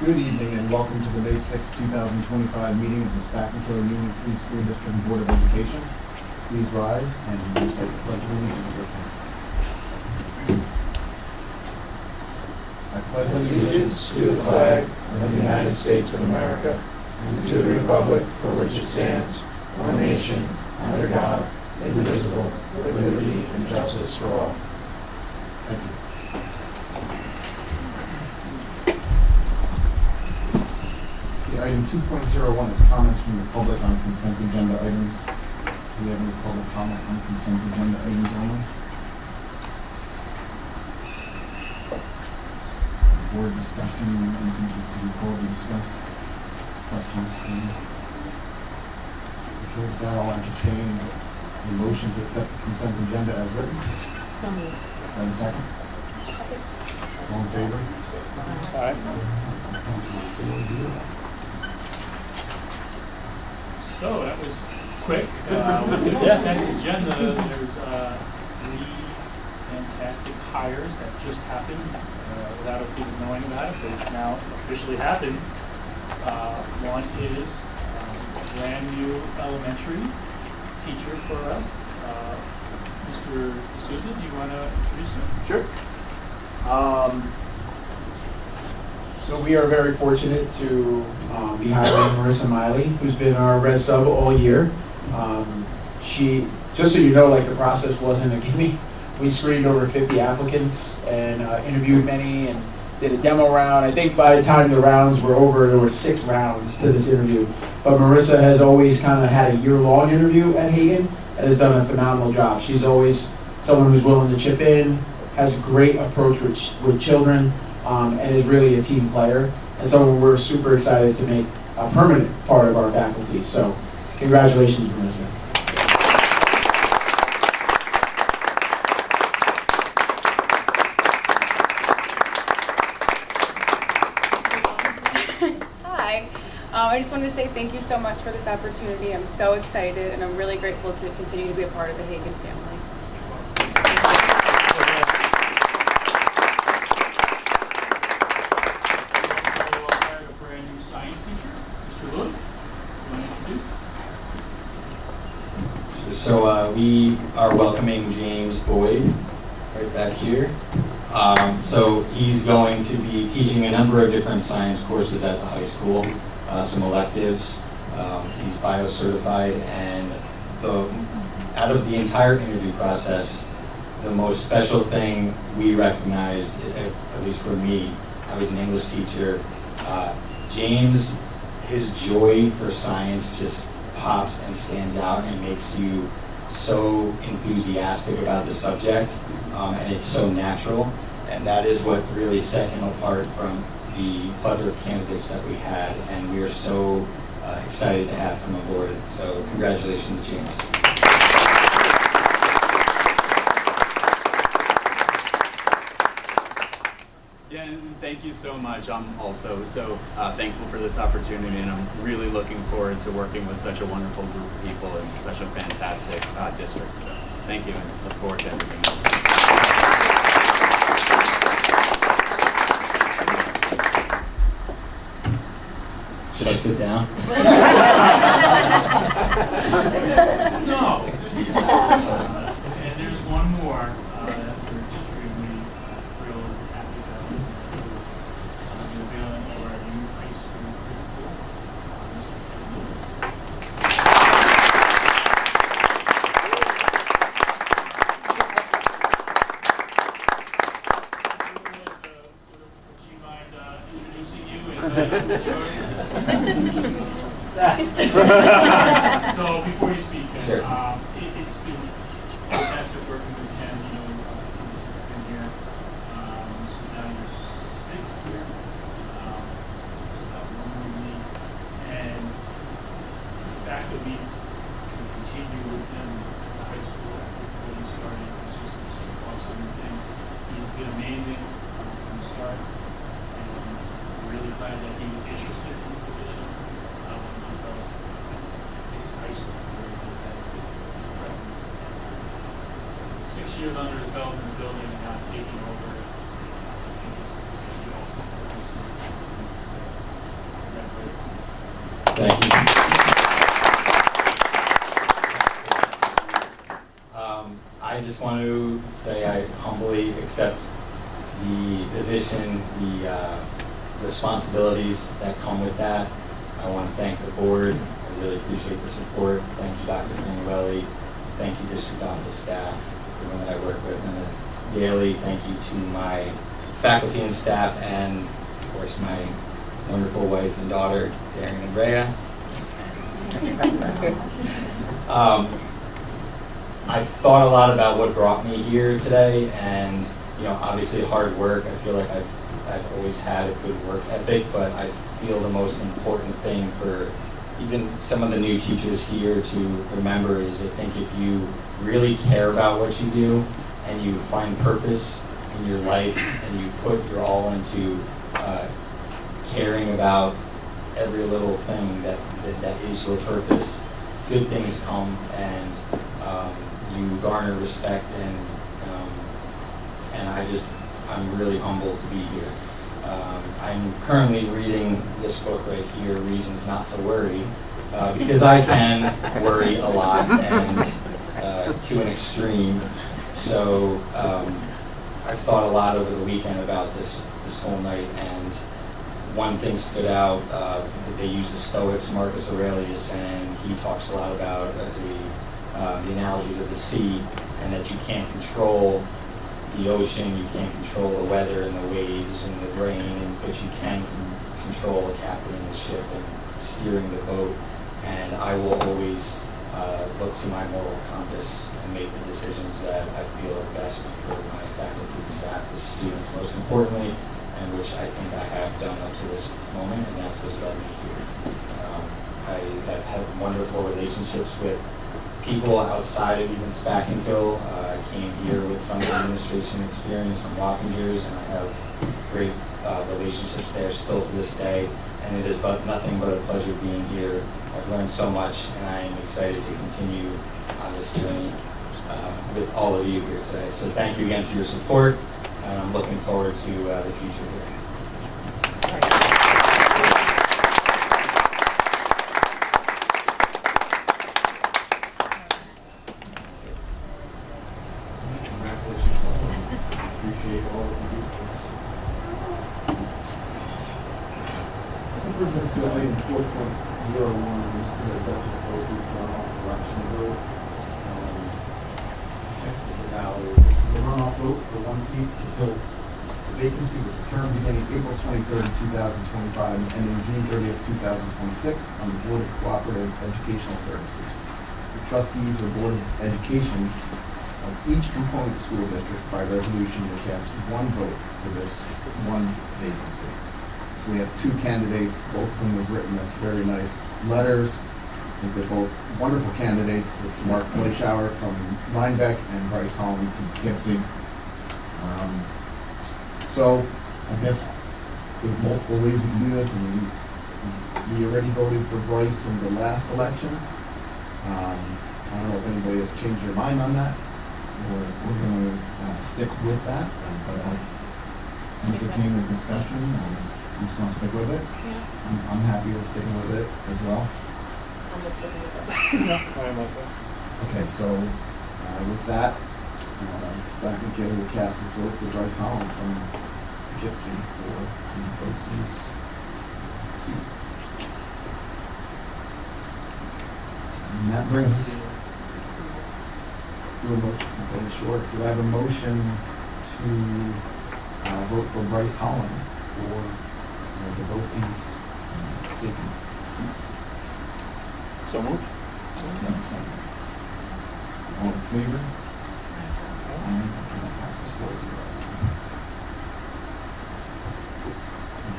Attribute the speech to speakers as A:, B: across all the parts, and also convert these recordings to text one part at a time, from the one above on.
A: Good evening and welcome to the May 6, 2025 meeting of the Spakman-Killer Union Free School District Board of Education. Please rise and recite the Pledge of Allegiance with me. I pledge
B: allegiance to the flag of the United States of America and to the republic for which it stands, one nation, under God, indivisible, with liberty and justice for all.
A: Thank you. Item 2.01 is comments from the public on consent agenda items. Do we have any public comment on consent agenda items only? Board discussion, anything that needs to be pulled and discussed? Questions, please? Okay, with that, I'll entertain a motion to accept the consent agenda as written.
C: So moved.
A: And a second? All in favor?
B: Aye.
A: Passes 4-0.
D: So that was quick. With the consent agenda, there's 3 fantastic hires that just happened without us even knowing about it, but it's now officially happened. One is a brand new elementary teacher for us. Mr. D'Souza, do you want to introduce him?
E: Sure. So we are very fortunate to be hiring Marissa Miley, who's been our red sub all year. She, just so you know, like the process wasn't a gimme. We screened over 50 applicants and interviewed many and did a demo round. I think by the time the rounds were over, there were 6 rounds to this interview. But Marissa has always kind of had a year-long interview at Hagen and has done a phenomenal job. She's always someone who's willing to chip in, has a great approach with children, and is really a team player, and someone we're super excited to make a permanent part of our faculty. So, congratulations, Marissa.
C: Hi. I just wanted to say thank you so much for this opportunity. I'm so excited, and I'm really grateful to continue to be a part of the Hagen family.
F: So we are welcoming James Boyd right back here. So he's going to be teaching a number of different science courses at the high school, some electives. He's bio-certified, and out of the entire interview process, the most special thing we recognized, at least for me, I was an English teacher, James, his joy for science just pops and stands out and makes you so enthusiastic about the subject, and it's so natural, and that is what really set him apart from the plethora of candidates that we had, and we are so excited to have him aboard. So congratulations, James.
G: Yeah, and thank you so much. I'm also so thankful for this opportunity, and I'm really looking forward to working with such a wonderful group of people in such a fantastic district. So thank you, and look forward to everything else.
F: Should I sit down?
D: No. And there's one more that we're extremely thrilled and happy about. The unveiling of our new high school principal, Mr. Ken Lewis. Would you mind introducing you? So before you speak,
F: Sure.
D: it's been fantastic working with Ken. You know, since I've been here, this is now your 6th year. One more week, and the fact that we can continue with him at the high school after he started is just this awesome thing. He's been amazing from the start, and we're really glad that he was interested in the position. Because high school is very good benefit of his presence. 6 years under his belt in the building and now taking over, I think it's awesome for high school. So
F: Thank you. I just want to say I humbly accept the position, the responsibilities that come with that. I want to thank the board. I really appreciate the support. Thank you, Dr. Fanuelli. Thank you, district office staff, everyone that I work with on a daily. Thank you to my faculty and staff, and of course my wonderful wife and daughter, Darren and Rhea. I thought a lot about what brought me here today, and obviously hard work. I feel like I've always had a good work ethic, but I feel the most important thing for even some of the new teachers here to remember is I think if you really care about what you do and you find purpose in your life and you put your all into caring about every little thing that is your purpose, good things come, and you garner respect, and I'm really humbled to be here. I'm currently reading this book right here, Reasons Not to Worry, because I can worry a lot and to an extreme. So I've thought a lot over the weekend about this whole night, and one thing stood out that they use the Stoics, Marcus Aurelius, and he talks a lot about the analogies of the sea, and that you can't control the ocean, you can't control the weather and the waves and the rain, but you can control the captain of the ship and steering the boat. And I will always look to my moral compass and make the decisions that I feel are best for my faculty, staff, the students, most importantly, and which I think I have done up to this moment, and that's what's led me here. I have had wonderful relationships with people outside of even Spackenkill. I came here with some administration experience from Wappingers, and I have great relationships there still to this day, and it is nothing but a pleasure being here. I've learned so much, and I am excited to continue on this journey with all of you here today. So thank you again for your support, and I'm looking forward to the future here.
A: Congratulations. Appreciate all that you do for us. That brings us to item 4.01. This is a Duchess Bose's runoff election vote. Text of the ballot. This is a runoff vote for one seat to fill the vacancy with the term beginning April 23rd, 2025 and ending June 30th, 2026 on the Board of Cooperative Educational Services. The trustees or Board of Education of each component school district by resolution will cast one vote for this one vacancy. So we have two candidates, both of whom have written us very nice letters. I think they're both wonderful candidates. It's Mark Fleischauer from Rhinebeck and Bryce Holland from Poughkeepsie. So I guess there's multiple ways we can do this, and we already voted for Bryce in the last election. I don't know if anybody has changed their mind on that. We're going to stick with that, but I'll entertain the discussion. You just want to stick with it?
C: Yeah.
A: I'm happy with sticking with it as well. Okay, so with that, Spackenkill will cast his vote for Bryce Holland from Poughkeepsie for the OC's seat. And that brings us to a motion. Okay, sure. Do I have a motion to vote for Bryce Holland for the BOCES vacant seats?
B: So moved.
A: All in favor? And that passes 4-0.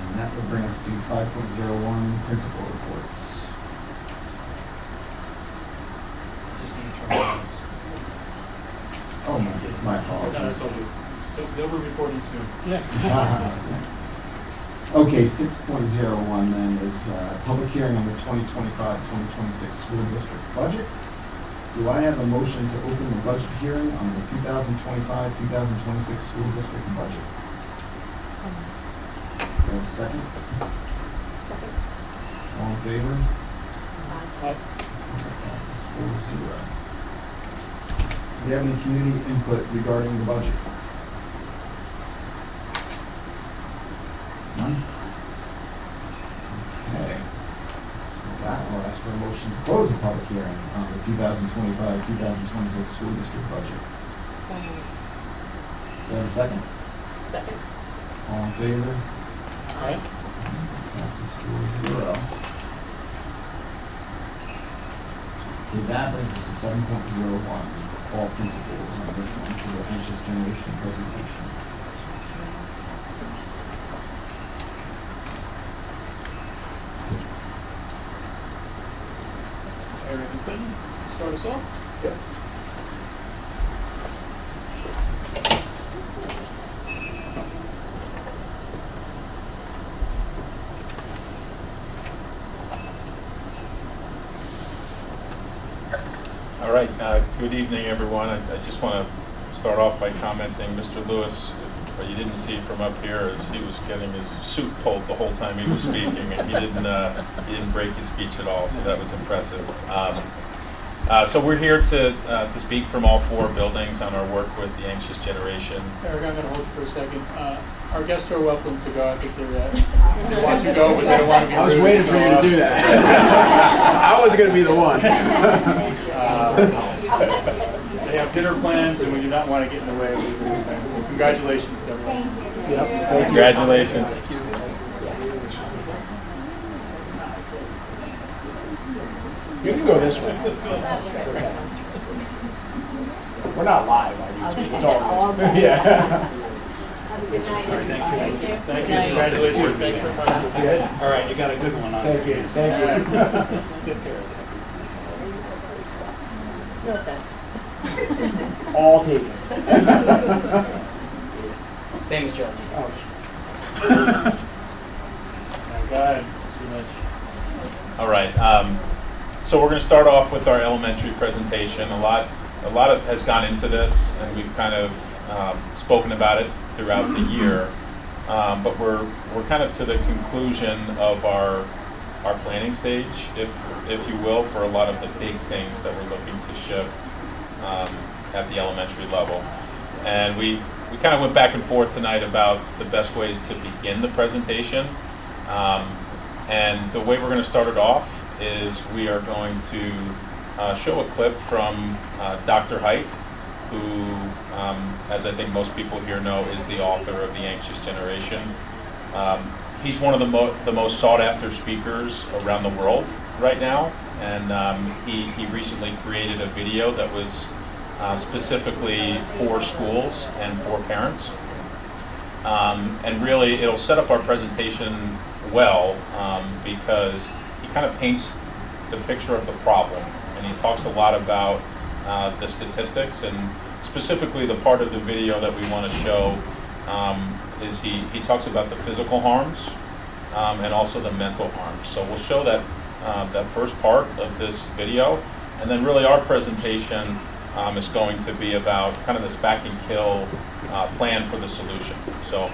A: And that would bring us to 5.01 principal reports. Oh, my apologies.
D: They'll be reporting soon.
A: Okay, 6.01 then is public hearing on the 2025-2026 school district budget. Do I have a motion to open the budget hearing on the 2025-2026 school district budget? Do I have a second?
C: Second.
A: All in favor? Passes 4-0. Do we have any community input regarding the budget? None? Okay. So with that, I'll ask for a motion to close the public hearing on the 2025-2026 school district budget.
C: So moved.
A: Do I have a second?
C: Second.
A: All in favor?
C: Aye.
A: Passes 4-0. Okay, that brings us to 7.01. All principals on this one for the anxious generation presentation.
D: Eric and Clinton, start us off?
E: Yep.
H: All right, good evening, everyone. I just want to start off by commenting, Mr. Lewis, what you didn't see from up here is he was getting his suit pulled the whole time he was speaking, and he didn't break his speech at all, so that was impressive. So we're here to speak from all four buildings on our work with the anxious generation.
D: Eric, I'm going to hold you for a second. Our guests are welcome to go. I think they want to go, but they don't want to be rude.
E: I was waiting for you to do that. I was going to be the one.
D: They have dinner plans, and we do not want to get in the way of the dinner plans. So congratulations, everyone.
E: Yep. Thank you.
H: Congratulations.
E: You can go this way. We're not live on YouTube. It's all good. Yeah.
I: Have a good night.
D: Thank you. Thank you. Congratulations. Thanks for coming.
E: That's good.
B: All right, you got a good one on
E: Thank you. Thank you.
D: Take care of
I: No offense.
E: All taken.
B: Same as Joe.
E: Oh,
D: it. Go ahead. Too much.
H: All right. So we're going to start off with our elementary presentation. A lot has gone into this, and we've kind of spoken about it throughout the year. But we're kind of to the conclusion of our planning stage, if you will, for a lot of the big things that we're looking to shift at the elementary level. And we kind of went back and forth tonight about the best way to begin the presentation. And the way we're going to start it off is we are going to show a clip from Dr. Haidt, who, as I think most people here know, is the author of The Anxious Generation. He's one of the most sought-after speakers around the world right now, and he recently created a video that was specifically for schools and for parents. And really, it'll set up our presentation well, because he kind of paints the picture of the problem, and he talks a lot about the statistics, and specifically the part of the video that we want to show is he talks about the physical harms and also the mental harms. So we'll show that first part of this video, and then really our presentation is going to be about kind of this back and kill plan for the solution. So.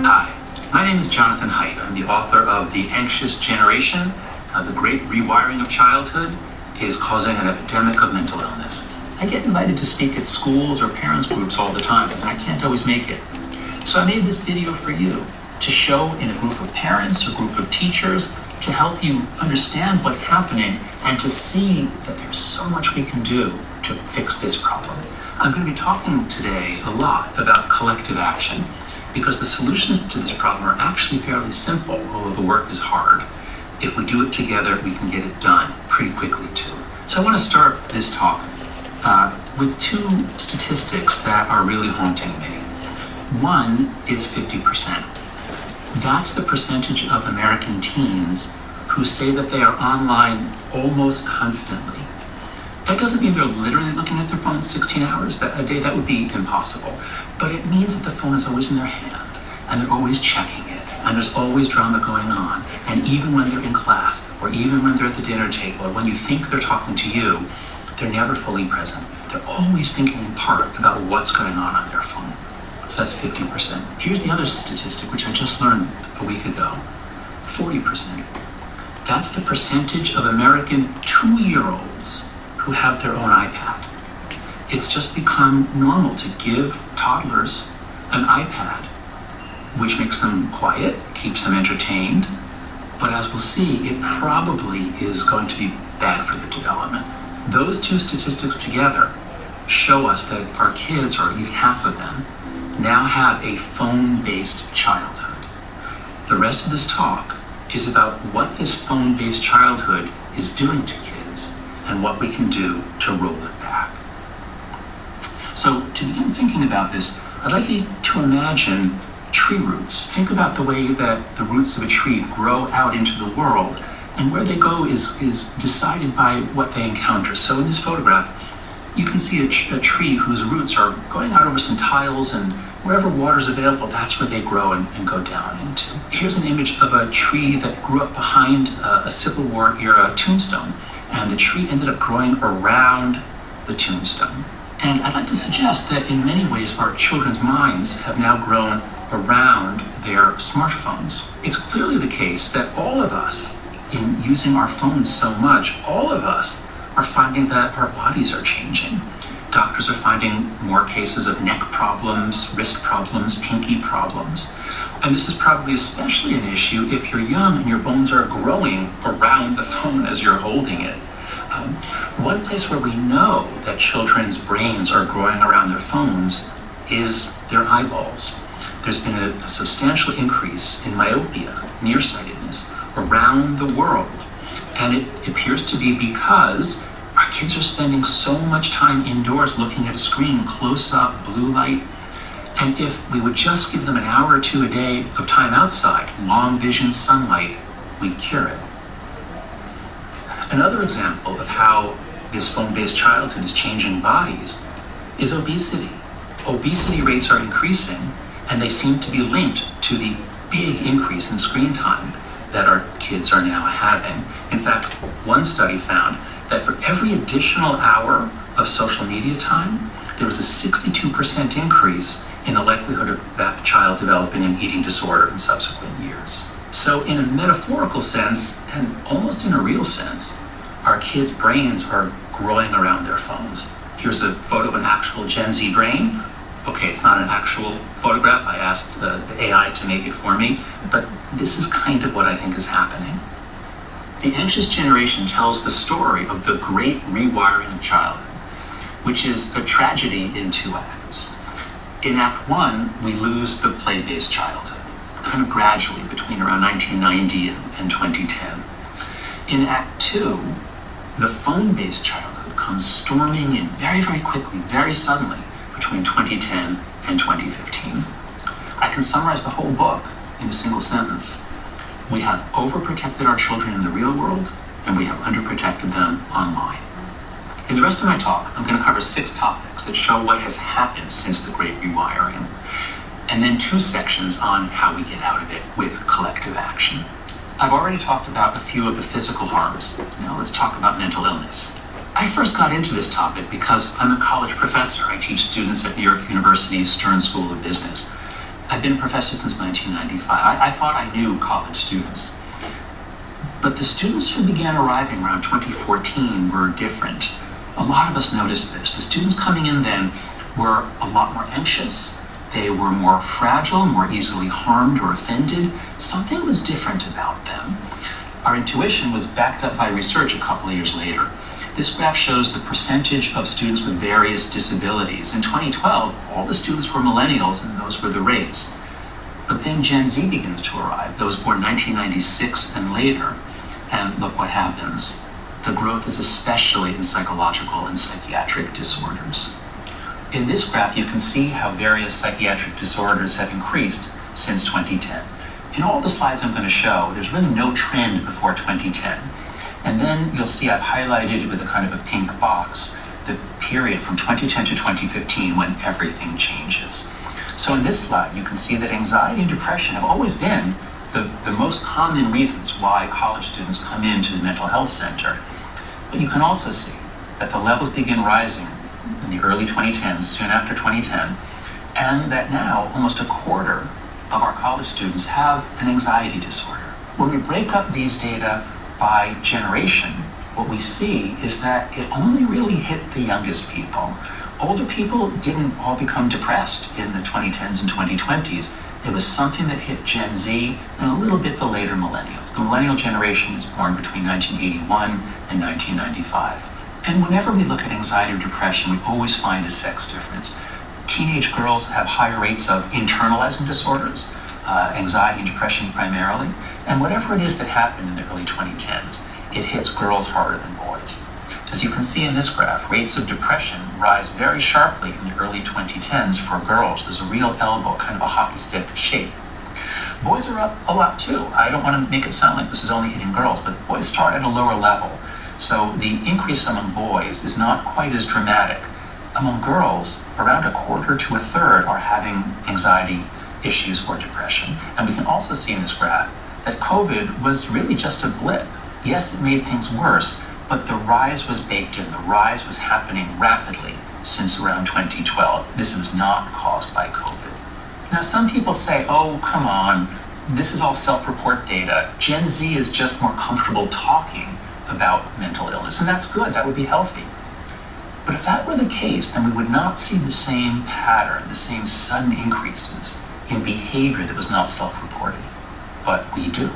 J: Hi, my name is Jonathan Haidt. I'm the author of The Anxious Generation, The Great Rewiring of Childhood is Causing an Epidemic of Mental Illness. I get invited to speak at schools or parents groups all the time, and I can't always make it. So I made this video for you to show in a group of parents or group of teachers to help you understand what's happening and to see that there's so much we can do to fix this problem. I'm going to be talking today a lot about collective action because the solutions to this problem are actually fairly simple, although the work is hard. If we do it together, we can get it done pretty quickly too. So I want to start this talk with two statistics that are really haunting me. One is 50%. That's the percentage of American teens who say that they are online almost constantly. That doesn't mean they're literally looking at their phone 16 hours a day. That would be impossible. But it means that the phone is always in their hand, and they're always checking it, and there's always drama going on. And even when they're in class, or even when they're at the dinner table, or when you think they're talking to you, they're never fully present. They're always thinking in part about what's going on their phone. So that's 50%. Here's the other statistic, which I just learned a week ago. 40%. That's the percentage of American 2-year-olds who have their own iPad. It's just become normal to give toddlers an iPad, which makes them quiet, keeps them entertained, but as we'll see, it probably is going to be bad for their development. Those two statistics together show us that our kids, or at least half of them, now have a phone-based childhood. The rest of this talk is about what this phone-based childhood is doing to kids and what we can do to roll it back. So to begin thinking about this, I'd like you to imagine tree roots. Think about the way that the roots of a tree grow out into the world, and where they go is decided by what they encounter. So in this photograph, you can see a tree whose roots are going out over some tiles, and wherever water is available, that's where they grow and go down into. Here's an image of a tree that grew up behind a Civil War era tombstone, and the tree ended up growing around the tombstone. And I'd like to suggest that in many ways our children's minds have now grown around their smartphones. It's clearly the case that all of us, in using our phones so much, all of us are finding that our bodies are changing. Doctors are finding more cases of neck problems, wrist problems, pinky problems. And this is probably especially an issue if you're young and your bones are growing around the phone as you're holding it. One place where we know that children's brains are growing around their phones is their eyeballs. There's been a substantial increase in myopia, nearsightedness, around the world. And it appears to be because our kids are spending so much time indoors looking at a screen, close up, blue light. And if we would just give them an hour or two a day of time outside, long vision sunlight, we'd cure it. Another example of how this phone-based childhood is changing bodies is obesity. Obesity rates are increasing, and they seem to be linked to the big increase in screen time that our kids are now having. In fact, one study found that for every additional hour of social media time, there was a 62% increase in the likelihood of that child developing an eating disorder in subsequent years. So in a metaphorical sense, and almost in a real sense, our kids' brains are growing around their phones. Here's a photo of an actual Gen Z brain. Okay, it's not an actual photograph. I asked the AI to make it for me, but this is kind of what I think is happening. The Anxious Generation tells the story of the great rewiring of childhood, which is a tragedy in 2 acts. In Act 1, we lose the play-based childhood, kind of gradually between around 1990 and 2010. In Act 2, the phone-based childhood comes storming in very, very quickly, very suddenly, between 2010 and 2015. I can summarize the whole book in a single sentence. We have overprotected our children in the real world, and we have underprotected them online. In the rest of my talk, I'm going to cover 6 topics that show what has happened since the Great Rewiring, and then 2 sections on how we get out of it with collective action. I've already talked about a few of the physical harms. Now let's talk about mental illness. I first got into this topic because I'm a college professor. I teach students at New York University's Stern School of Business. I've been a professor since 1995. I thought I knew college students. But the students who began arriving around 2014 were different. A lot of us noticed this. The students coming in then were a lot more anxious. They were more fragile, more easily harmed or offended. Something was different about them. Our intuition was backed up by research a couple of years later. This graph shows the percentage of students with various disabilities. In 2012, all the students were millennials, and those were the rates. But then Gen Z begins to arrive, those born 1996 and later, and look what happens. The growth is especially in psychological and psychiatric disorders. In this graph, you can see how various psychiatric disorders have increased since 2010. In all the slides I'm going to show, there's really no trend before 2010. And then you'll see I've highlighted with a kind of a pink box the period from 2010 to 2015 when everything changes. So in this slide, you can see that anxiety and depression have always been the most common reasons why college students come into the mental health center. But you can also see that the levels begin rising in the early 2010s, soon after 2010, and that now almost a quarter of our college students have an anxiety disorder. When we break up these data by generation, what we see is that it only really hit the youngest people. Older people didn't all become depressed in the 2010s and 2020s. It was something that hit Gen Z and a little bit the later millennials. The millennial generation was born between 1981 and 1995. And whenever we look at anxiety or depression, we always find a sex difference. Teenage girls have higher rates of internalizing disorders, anxiety and depression primarily, and whatever it is that happened in the early 2010s, it hits girls harder than boys. As you can see in this graph, rates of depression rise very sharply in the early 2010s for girls. There's a real elbow, kind of a hockey stick shape. Boys are up a lot too. I don't want to make it sound like this is only hitting girls, but boys start at a lower level. So the increase among boys is not quite as dramatic. Among girls, around a quarter to a third are having anxiety issues or depression. And we can also see in this graph that COVID was really just a blip. Yes, it made things worse, but the rise was baked in. The rise was happening rapidly since around 2012. This was not caused by COVID. Now, some people say, oh, come on, this is all self-report data. Gen Z is just more comfortable talking about mental illness, and that's good. That would be healthy. But if that were the case, then we would not see the same pattern, the same sudden increases in behavior that was not self-reported. But we do.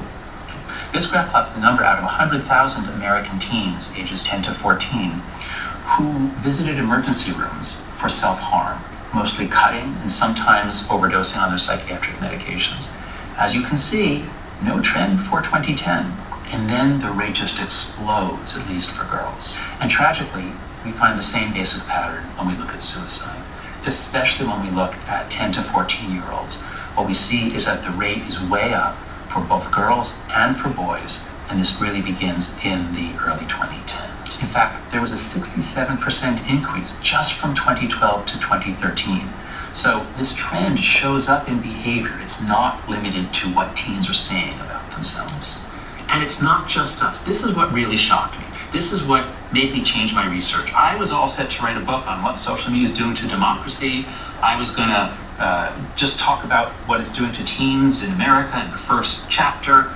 J: This graph plots the number out of 100,000 American teens, ages 10 to 14, who visited emergency rooms for self-harm, mostly cutting and sometimes overdosing on their psychiatric medications. As you can see, no trend before 2010. And then the rate just explodes, at least for girls. And tragically, we find the same basic pattern when we look at suicide, especially when we look at 10 to 14-year-olds. What we see is that the rate is way up for both girls and for boys, and this really begins in the early 2010s. In fact, there was a 67% increase just from 2012 to 2013. So this trend shows up in behavior. It's not limited to what teens are saying about themselves. And it's not just us. This is what really shocked me. This is what made me change my research. I was all set to write a book on what social media is doing to democracy. I was going to just talk about what it's doing to teens in America in the first chapter.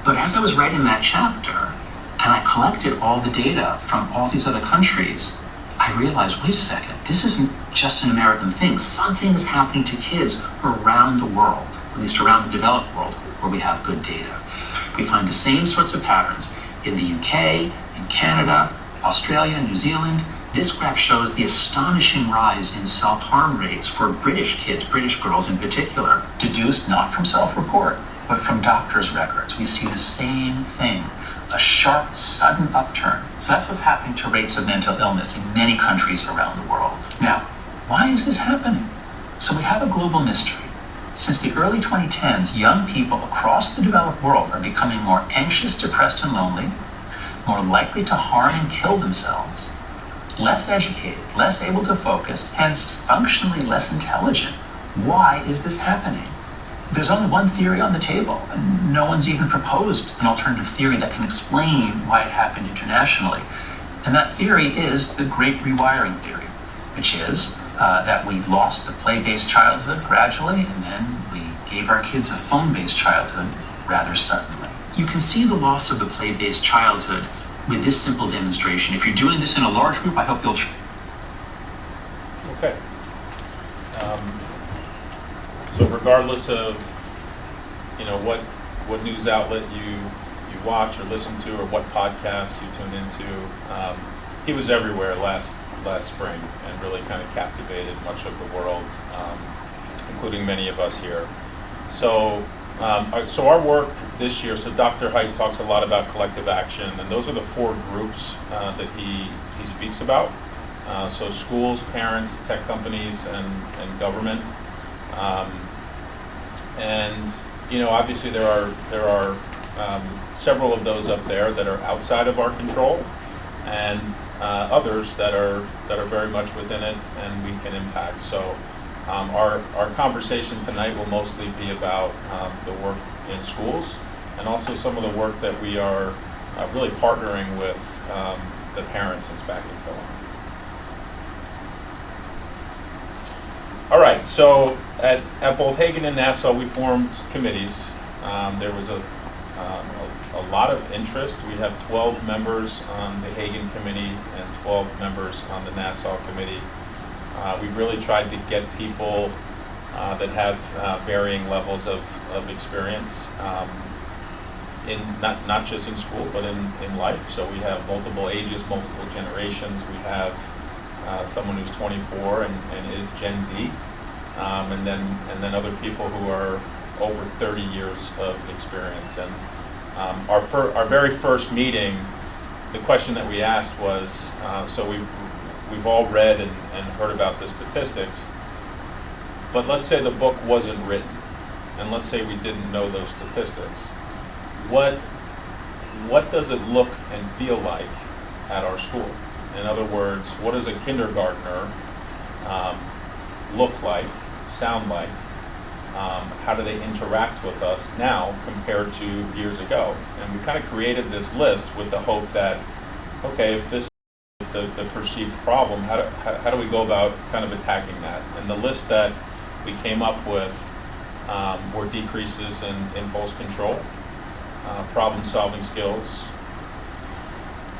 J: But as I was writing that chapter, and I collected all the data from all these other countries, I realized, wait a second, this isn't just an American thing. Something is happening to kids around the world, at least around the developed world, where we have good data. We find the same sorts of patterns in the UK, in Canada, Australia, New Zealand. This graph shows the astonishing rise in self-harm rates for British kids, British girls in particular, deduced not from self-report, but from doctors' records. We see the same thing, a sharp, sudden upturn. So that's what's happening to rates of mental illness in many countries around the world. Now, why is this happening? So we have a global mystery. Since the early 2010s, young people across the developed world are becoming more anxious, depressed, and lonely, more likely to harm and kill themselves, less educated, less able to focus, hence functionally less intelligent. Why is this happening? There's only one theory on the table, and no one's even proposed an alternative theory that can explain why it happened internationally. And that theory is the Great Rewiring Theory, which is that we lost the play-based childhood gradually, and then we gave our kids a phone-based childhood rather suddenly. You can see the loss of the play-based childhood with this simple demonstration. If you're doing this in a large group, I hope you'll...
H: Okay. So regardless of, what news outlet you watch or listen to, or what podcast you tune into, he was everywhere last spring and really kind of captivated much of the world, including many of us here. So our work this year, so Dr. Haidt talks a lot about collective action, and those are the 4 groups that he speaks about. So schools, parents, tech companies, and government. Obviously there are several of those up there that are outside of our control, and others that are very much within it and we can impact. So our conversation tonight will mostly be about the work in schools, and also some of the work that we are really partnering with the parents in Spackley Co-op. All right, so at both Hagen and Nassau, we formed committees. There was a lot of interest. We have 12 members on the Hagen committee and 12 members on the Nassau committee. We really tried to get people that have varying levels of experience in not just in school, but in life. So we have multiple ages, multiple generations. We have someone who's 24 and is Gen Z, and then other people who are over 30 years of experience. And our very first meeting, the question that we asked was, so we've all read and heard about the statistics, but let's say the book wasn't written, and let's say we didn't know those statistics. What does it look and feel like at our school? In other words, what does a kindergartner look like, sound like? How do they interact with us now compared to years ago? And we kind of created this list with the hope that, okay, if this is the perceived problem, how do we go about kind of attacking that? And the list that we came up with were decreases in impulse control, problem-solving skills.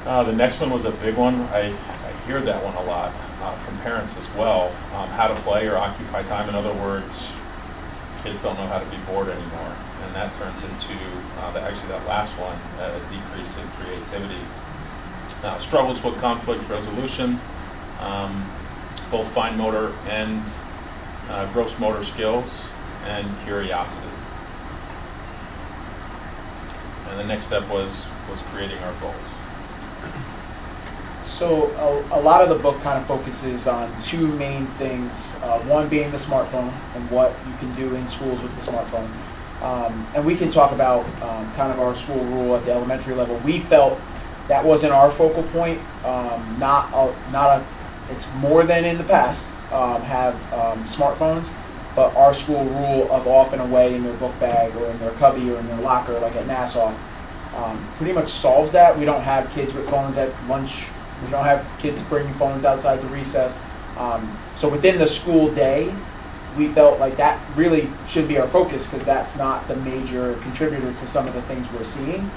H: The next one was a big one. I hear that one a lot from parents as well. How to play or occupy time. In other words, kids don't know how to be bored anymore. And that turns into, actually that last one, a decrease in creativity. Struggles with conflict resolution, both fine motor and gross motor skills, and curiosity. And the next step was creating our goals.
E: So a lot of the book kind of focuses on two main things. One being the smartphone and what you can do in schools with the smartphone. And we can talk about kind of our school rule at the elementary level. We felt that wasn't our focal point. It's more than in the past have smartphones, but our school rule of off and away in their book bag or in their cubby or in their locker, like at Nassau, pretty much solves that. We don't have kids with phones at lunch. We don't have kids bringing phones outside to recess. So within the school day, we felt like that really should be our focus because that's not the major contributor to some of the things we're seeing.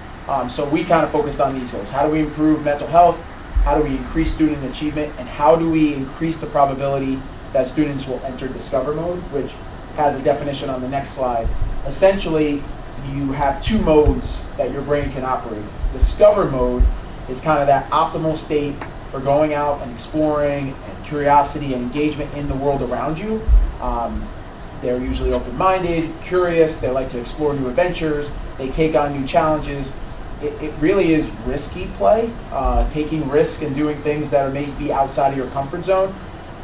E: So we kind of focused on these goals. How do we improve mental health? How do we increase student achievement? And how do we increase the probability that students will enter Discover mode, which has a definition on the next slide. Essentially, you have two modes that your brain can operate. Discover mode is kind of that optimal state for going out and exploring and curiosity and engagement in the world around you. They're usually open-minded, curious, they like to explore new adventures, they take on new challenges. It really is risky play, taking risks and doing things that are maybe outside of your comfort zone.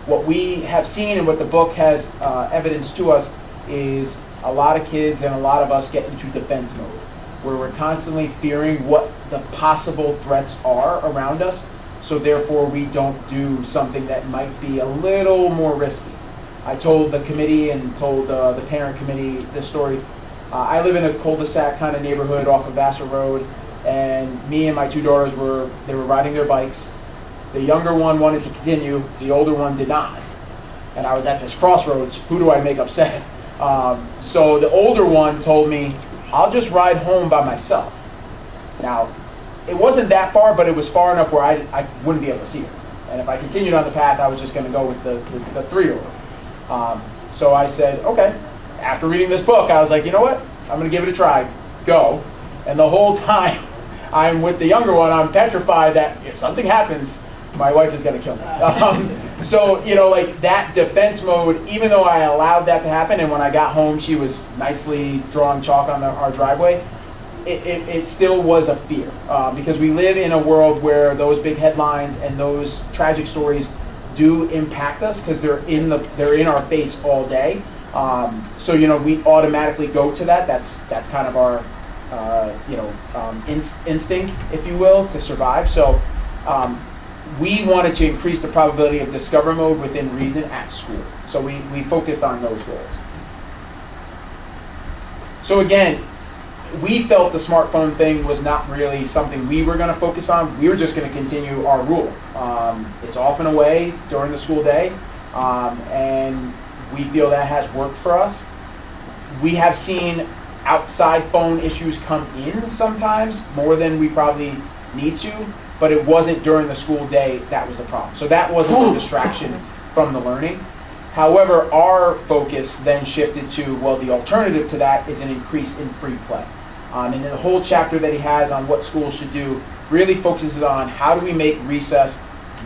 E: What we have seen and what the book has evidence to us is a lot of kids and a lot of us get into defense mode, where we're constantly fearing what the possible threats are around us, so therefore we don't do something that might be a little more risky. I told the committee and told the parent committee this story. I live in a cul-de-sac kind of neighborhood off of Vassar Road, and me and my two daughters were riding their bikes. The younger one wanted to continue, the older one did not. And I was at this crossroads, who do I make upset? So the older one told me, I'll just ride home by myself. Now, it wasn't that far, but it was far enough where I wouldn't be able to see her. And if I continued on the path, I was just gonna go with the 3-year-old. So I said, okay. After reading this book, I was like, you know what? I'm gonna give it a try, go. And the whole time I'm with the younger one, I'm petrified that if something happens, my wife is gonna kill me. So, like that defense mode, even though I allowed that to happen, and when I got home, she was nicely drawing chalk on our driveway, it still was a fear. Because we live in a world where those big headlines and those tragic stories do impact us because they're in our face all day. So, we automatically go to that. That's kind of our, instinct, if you will, to survive. So, we wanted to increase the probability of Discover mode within reason at school. So we focused on those goals. So again, we felt the smartphone thing was not really something we were going to focus on. We were just going to continue our rule. It's off and away during the school day. And We feel that has worked for us. We have seen outside phone issues come in sometimes, more than we probably need to, but it wasn't during the school day that was the problem. So that wasn't a distraction from the learning. However, our focus then shifted to, well, the alternative to that is an increase in free play. And then the whole chapter that he has on what schools should do really focuses on how do we make recess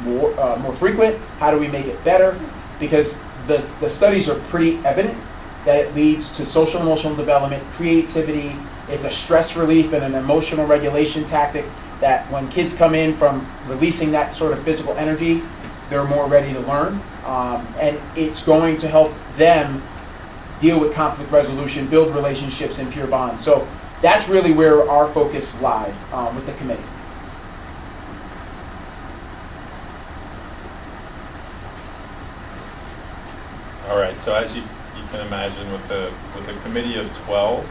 E: more frequent, how do we make it better, because the studies are pretty evident that it leads to social emotional development, creativity. It's a stress relief and an emotional regulation tactic that when kids come in from releasing that sort of physical energy, they're more ready to learn. And it's going to help them deal with conflict resolution, build relationships, and peer bonds. So that's really where our focus lied with the committee.
H: All right, so as you can imagine, with the committee of 12,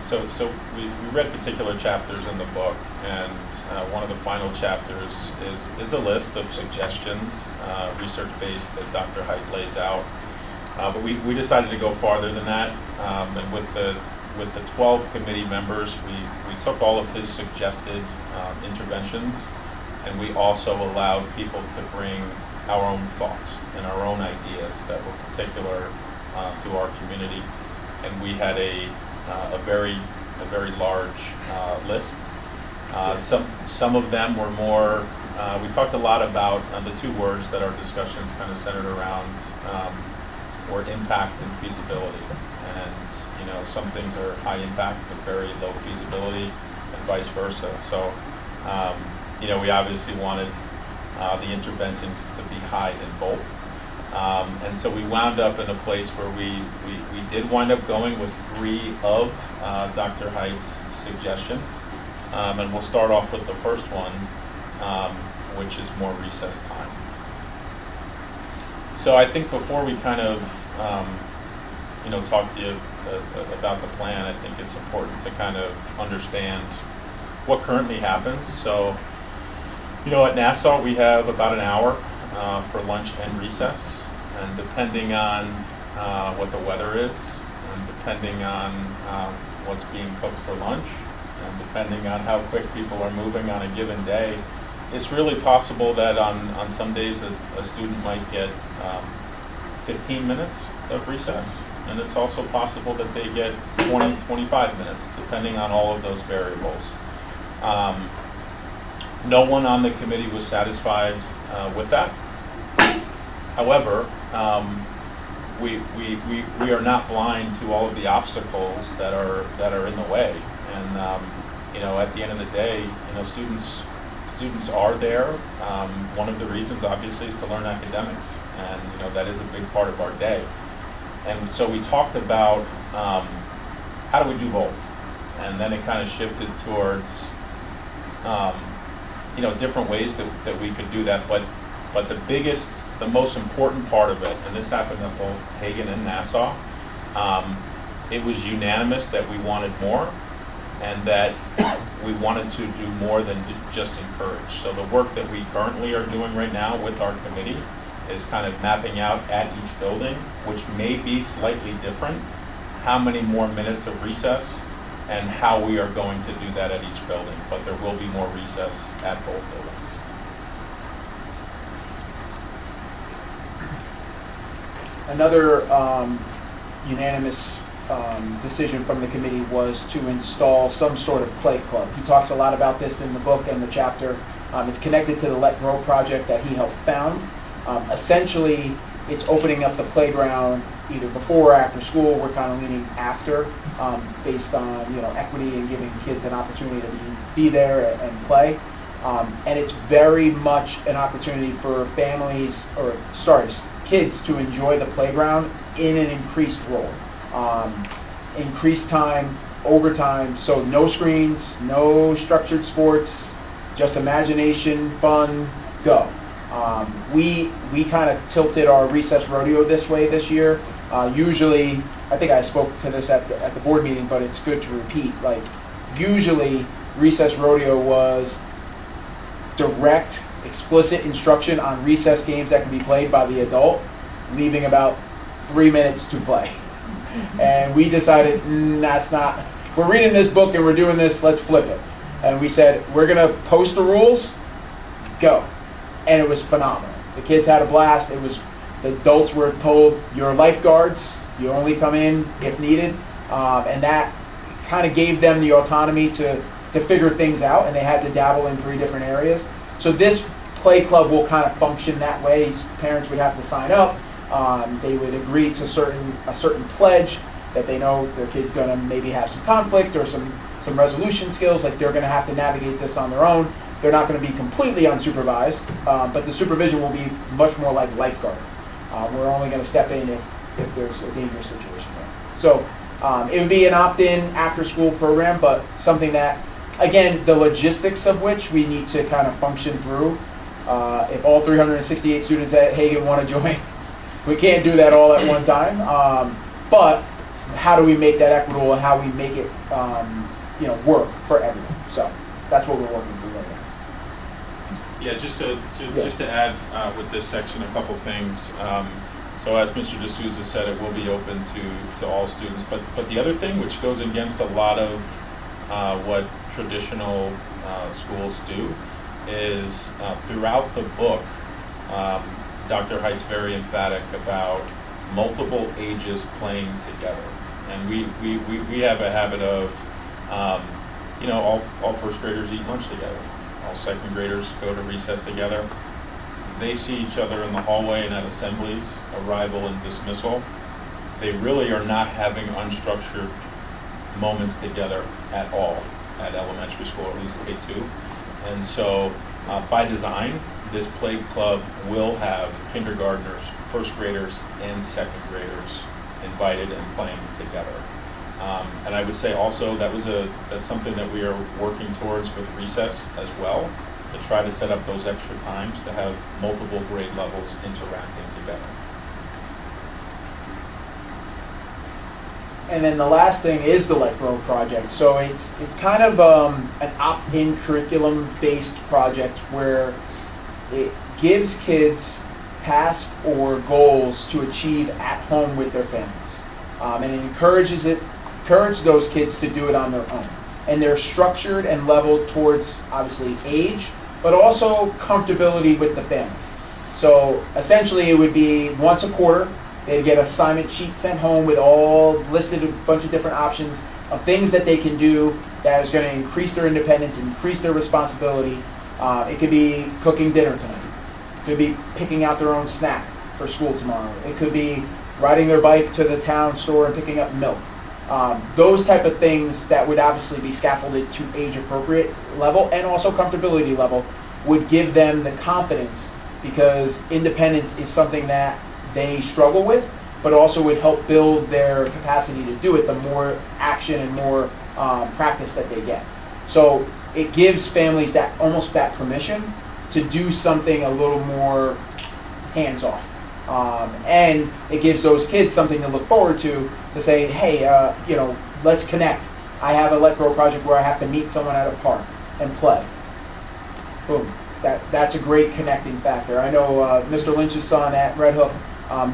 H: so we read particular chapters in the book, and one of the final chapters is a list of suggestions, research-based, that Dr. Hite lays out. But we decided to go farther than that, and with the 12 committee members, we took all of his suggested interventions, and we also allowed people to bring our own thoughts and our own ideas that were particular to our community, and we had a very large list. Some of them were more. We talked a lot about the two words that our discussions kind of centered around were impact and feasibility, and some things are high impact but very low feasibility, and vice versa. So we obviously wanted the interventions to be high in both. And so we wound up in a place where we did wind up going with 3 of Dr. Hite's suggestions. And we'll start off with the first one, which is more recess time. So I think before we kind of, talk to you about the plan, I think it's important to kind of understand what currently happens. So, at Nassau, we have about an hour for lunch and recess. And depending on what the weather is, and depending on what's being cooked for lunch, and depending on how quick people are moving on a given day, it's really possible that on some days a student might get 15 minutes of recess, and it's also possible that they get 20, 25 minutes, depending on all of those variables. No one on the committee was satisfied with that. However, we are not blind to all of the obstacles that are in the way, and at the end of the day, students are there. One of the reasons, obviously, is to learn academics, and that is a big part of our day. And so we talked about how do we do both, and then it kind of shifted towards different ways that we could do that. But the most important part of it, and this happened at both Hagen and Nassau, it was unanimous that we wanted more, and that we wanted to do more than just encourage. So the work that we currently are doing right now with our committee is kind of mapping out at each building, which may be slightly different, how many more minutes of recess and how we are going to do that at each building. But there will be more recess at both buildings.
E: Another unanimous decision from the committee was to install some sort of play club. He talks a lot about this in the book and the chapter. It's connected to the Let Grow project that he helped found. Essentially, it's opening up the playground either before or after school. We're kind of leaning after, based on equity and giving kids an opportunity to be there and play. And it's very much an opportunity for kids to enjoy the playground in an increased role. Increased time, overtime, so no screens, no structured sports, just imagination, fun, go. We kind of tilted our recess rodeo this way this year. Usually, I think I spoke to this at the board meeting, but it's good to repeat. Usually recess rodeo was direct, explicit instruction on recess games that can be played by the adult, leaving about 3 minutes to play. And we decided, that's not, we're reading this book and we're doing this, let's flip it. And we said, we're going to post the rules, go. And it was phenomenal. The kids had a blast. The adults were told, you're lifeguards, you only come in if needed. And that kind of gave them the autonomy to figure things out, and they had to dabble in 3 different areas. So this play club will kind of function that way. Parents would have to sign up. They would agree to a certain pledge that they know their kid's going to maybe have some conflict or some resolution skills, like they're going to have to navigate this on their own. They're not going to be completely unsupervised, but the supervision will be much more like lifeguard. We're only going to step in if there's a dangerous situation there. So it would be an opt-in after-school program, but something that, again, the logistics of which we need to kind of function through. If all 368 students at Hagen want to join, we can't do that all at one time. But how do we make that equitable and how we make it work for everyone? So that's what we're working through right now.
H: Yeah, just to add with this section a couple things. So as Mr. D'Souza said, it will be open to all students. But the other thing, which goes against a lot of what traditional schools do, is throughout the book, Dr. Height's very emphatic about multiple ages playing together. And we have a habit of, all first graders eat lunch together. All second graders go to recess together. They see each other in the hallway and at assemblies, arrival and dismissal. They really are not having unstructured moments together at all at elementary school, at least K2. And so by design, this play club will have kindergartners, first graders, and second graders invited and playing together. And I would say also that's something that we are working towards with recess as well, to try to set up those extra times to have multiple grade levels interacting together.
E: And then the last thing is the Let Grow project. So it's kind of an opt-in curriculum-based project where it gives kids tasks or goals to achieve at home with their families, and it encourages those kids to do it on their own. And they're structured and leveled towards obviously age, but also comfortability with the family. So essentially, it would be once a quarter. They'd get assignment sheets sent home with all listed a bunch of different options of things that they can do that is going to increase their independence, increase their responsibility. It could be cooking dinner tonight. It could be picking out their own snack for school tomorrow. It could be riding their bike to the town store and picking up milk. Those type of things that would obviously be scaffolded to age-appropriate level and also comfortability level would give them the confidence, because independence is something that they struggle with, but also would help build their capacity to do it the more action and more practice that they get. So it gives families that permission to do something a little more hands-off. And it gives those kids something to look forward to say, hey, let's connect. I have a Let Grow project where I have to meet someone at a park and play. Boom. That's a great connecting factor. I know Mr. Lynch's son at Red Hook,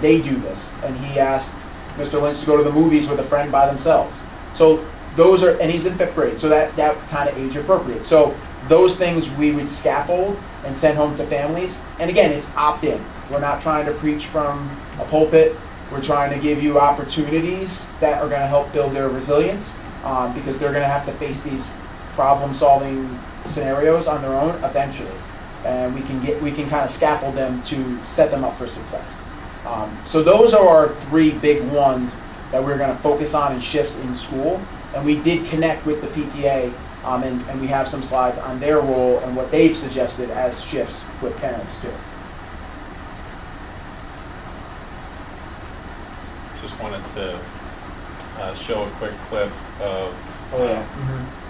E: they do this, and he asked Mr. Lynch to go to the movies with a friend by themselves. So those are, and he's in 5th grade, so that kind of age appropriate. So those things we would scaffold and send home to families. And again, it's opt-in. We're not trying to preach from a pulpit. We're trying to give you opportunities that are going to help build their resilience, because they're going to have to face these problem-solving scenarios on their own eventually. And we can kind of scaffold them to set them up for success. So those are our 3 big ones that we're going to focus on in shifts in school. And we did connect with the PTA, and we have some slides on their role and what they've suggested as shifts with parents too.
H: Just wanted to show a quick clip of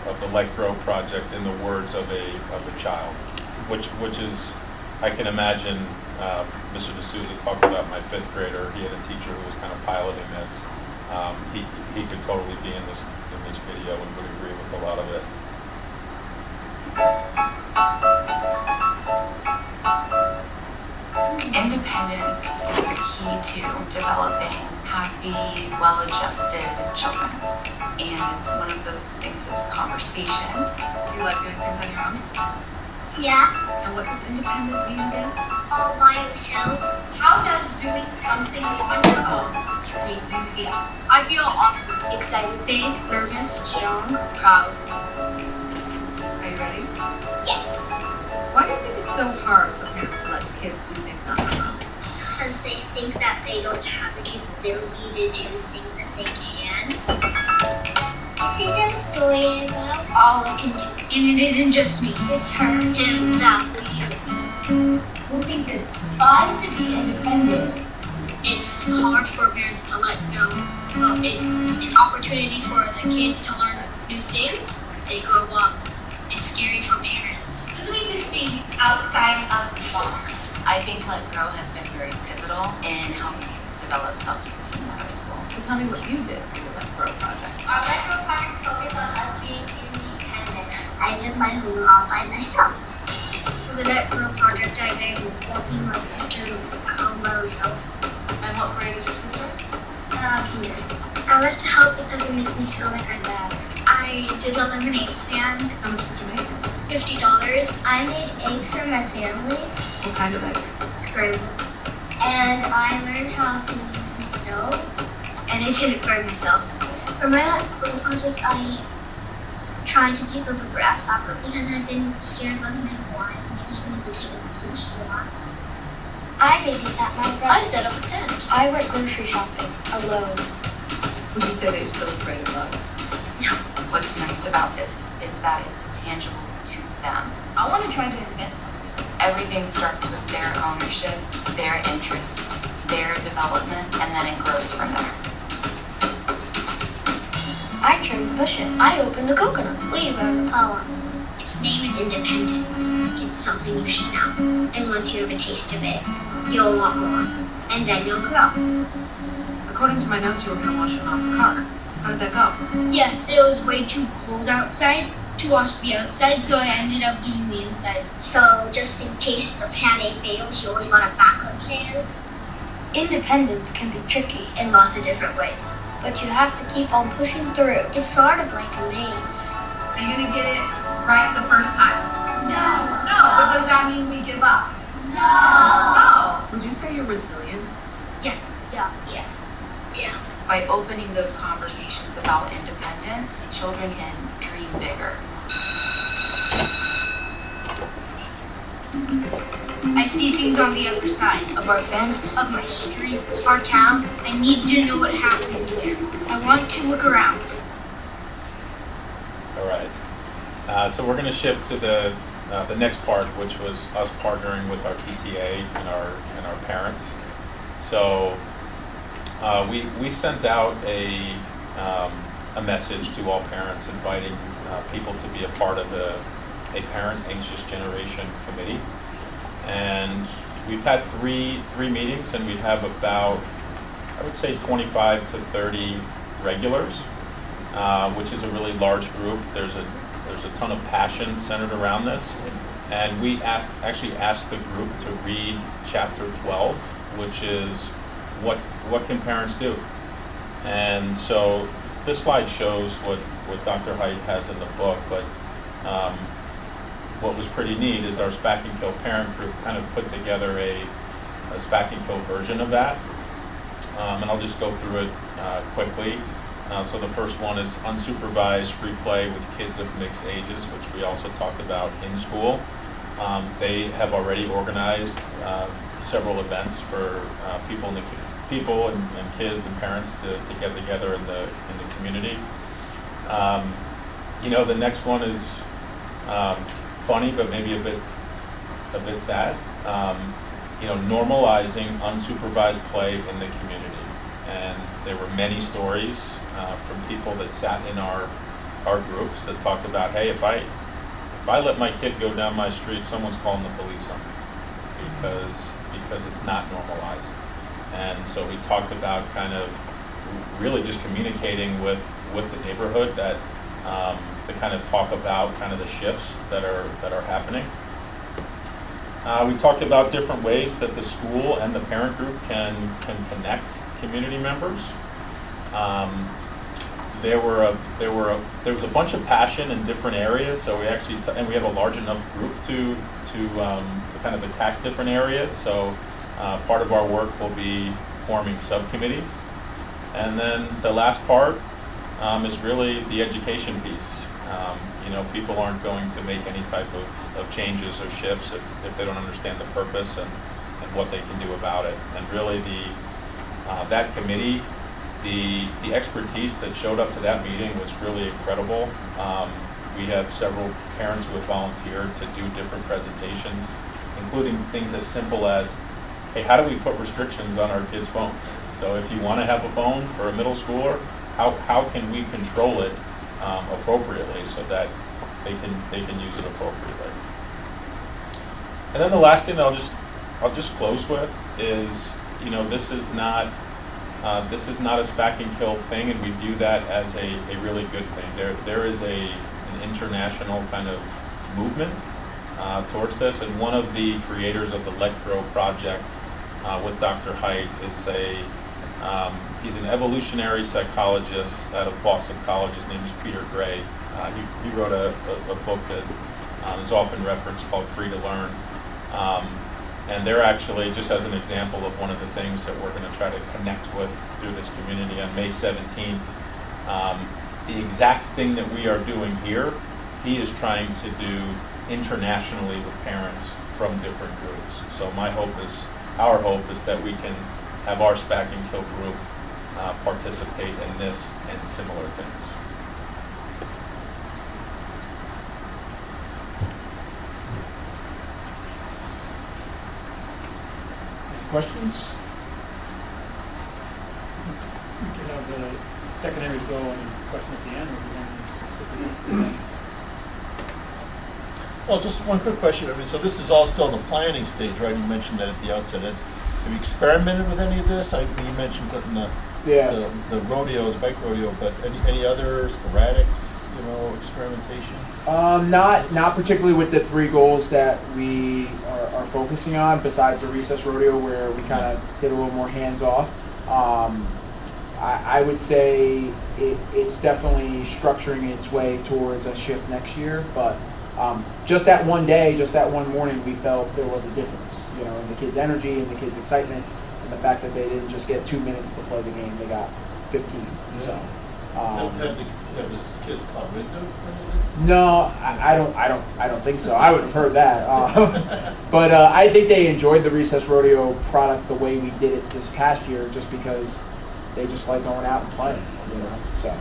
H: of the Let Grow project in the words of a child, which is, I can imagine. Mr. D'Souza talked about my 5th grader. He had a teacher who was kind of piloting this. He could totally be in this video and would agree with a lot of it.
K: Independence is the key to developing happy, well-adjusted children. And it's one of those things that's a conversation. Do you like doing things on your own?
L: Yeah,
K: And what does independent mean, guys?
L: all by yourself.
K: How does doing something on your own make you feel?
L: I feel awesome, excited, big, nervous, strong,
K: Proud. Are you ready?
L: yes.
K: Why do you think it's so hard for parents to let kids do things on their own?
L: Because they think that they don't have the capability to do things that they can. This is a story about all I can do. And it isn't just me. It's her, him, them, you.
K: Who thinks it's fun to be independent?
L: It's hard for parents to let go. It's an opportunity for the kids to learn new things. They grow up. It's scary for parents.
K: Doesn't mean to think outside of the box.
M: I think Let Grow has been very pivotal in helping kids develop self-esteem at our school.
K: So tell me what you did for the Let Grow project.
L: Our Let Grow projects focus on us being independent. I did my homework all by myself. For the Let Grow project, I made walking my sister at home by herself.
K: And what grade is your sister?
L: Kinder. I like to help because it makes me feel like I matter. I did a lemonade stand.
K: How much did you make?
L: $50. I made eggs for my family.
K: What kind of eggs?
L: Scrambled. And I learned how to use the stove. And I did it by myself. For my Let Grow project, I tried to pick up a grasshopper because I've been scared of my wine and I just wanted to take a switch to one. I babysat my brother. I set up a tent. I went grocery shopping alone.
K: Would you say that you're still afraid of bugs?
L: No.
M: What's nice about this is that it's tangible to them.
L: I want to try to invent something.
M: Everything starts with their ownership, their interest, their development, and then it grows from there.
L: I trimmed the bushes. I opened a coconut. We wrote a poem. Its name is Independence. It's something you should know. And once you have a taste of it, you'll want more. And then you'll grow.
K: According to my notes, you were going to wash your mom's car. How did that go?
L: Yes, it was way too cold outside to wash the outside, so I ended up doing the inside. So just in case the plan A fails, you always want a backup plan. Independence can be tricky in lots of different ways, but you have to keep on pushing through. It's sort of like a maze.
K: Are you going to get it right the first time?
L: No.
K: No, but does that mean we give up? No. Would you say you're resilient?
L: Yeah.
M: By opening those conversations about independence, children can dream bigger.
L: I see things on the other side of our fence, of my street, our town. I need to know what happens there. I want to look around.
H: All right. So we're going to shift to the next part, which was us partnering with our PTA and our parents. So we sent out a message to all parents inviting people to be a part of a Parent Anxious Generation Committee. And we've had three meetings, and we have about, I would say, 25 to 30 regulars, which is a really large group. There's a ton of passion centered around this. And we actually asked the group to read chapter 12, which is what can parents do? And so this slide shows what Dr. Height has in the book, but what was pretty neat is our Spack and Kill parent group kind of put together a Spack and Kill version of that. And I'll just go through it quickly. So the first one is unsupervised free play with kids of mixed ages, which we also talked about in school. They have already organized several events for people and kids and parents to get together in the community. The next one is funny, but maybe a bit sad. Normalizing unsupervised play in the community, and there were many stories from people that sat in our groups that talked about, hey, if I let my kid go down my street, someone's calling the police on me because it's not normalized. And so we talked about kind of really just communicating with the neighborhood that to kind of talk about kind of the shifts that are happening. We talked about different ways that the school and the parent group can connect community members. There was a bunch of passion in different areas, so we actually and we have a large enough group to kind of attack different areas. So part of our work will be forming subcommittees, and then the last part is really the education piece. People aren't going to make any type of changes or shifts if they don't understand the purpose and what they can do about it. And really that committee, the expertise that showed up to that meeting was really incredible. We have several parents who have volunteered to do different presentations, including things as simple as, hey, how do we put restrictions on our kids' phones? So if you want to have a phone for a middle schooler, how can we control it appropriately so that they can use it appropriately? And then the last thing that I'll just close with is, this is not a SPAC and kill thing, and we view that as a really good thing. There is an international kind of movement towards this, and one of the creators of the Let Grow project with Dr. Haidt is he's an evolutionary psychologist out of Boston College. His name is Peter Gray. He wrote a book that is often referenced called Free to Learn. And they're actually, just as an example of one of the things that we're going to try to connect with through this community on May 17th, the exact thing that we are doing here, he is trying to do internationally with parents from different groups. So our hope is that we can have our SPAC and Kill group participate in this and similar things.
B: Questions?
D: We could have the secondaries go and question at the end, or if you want anything specific.
N: Well, just one quick question. So this is all still in the planning stage, right? You mentioned that at the outset. Have you experimented with any of this? You mentioned putting the rodeo, the bike rodeo, but any other sporadic, experimentation?
E: Not particularly with the 3 goals that we are focusing on, besides the recess rodeo where we kind of get a little more hands off. I would say it's definitely structuring its way towards a shift next year, but just that one day, just that one morning, we felt there was a difference, in the kids' energy and the kids' excitement, and the fact that they didn't just get 2 minutes to play the game, they got 15. Yeah. So.
N: Have the kids caught wind of any of this?
E: No, I don't think so. I would have heard that. But I think they enjoyed the recess rodeo product the way we did it this past year, just because they just like going out and playing, So.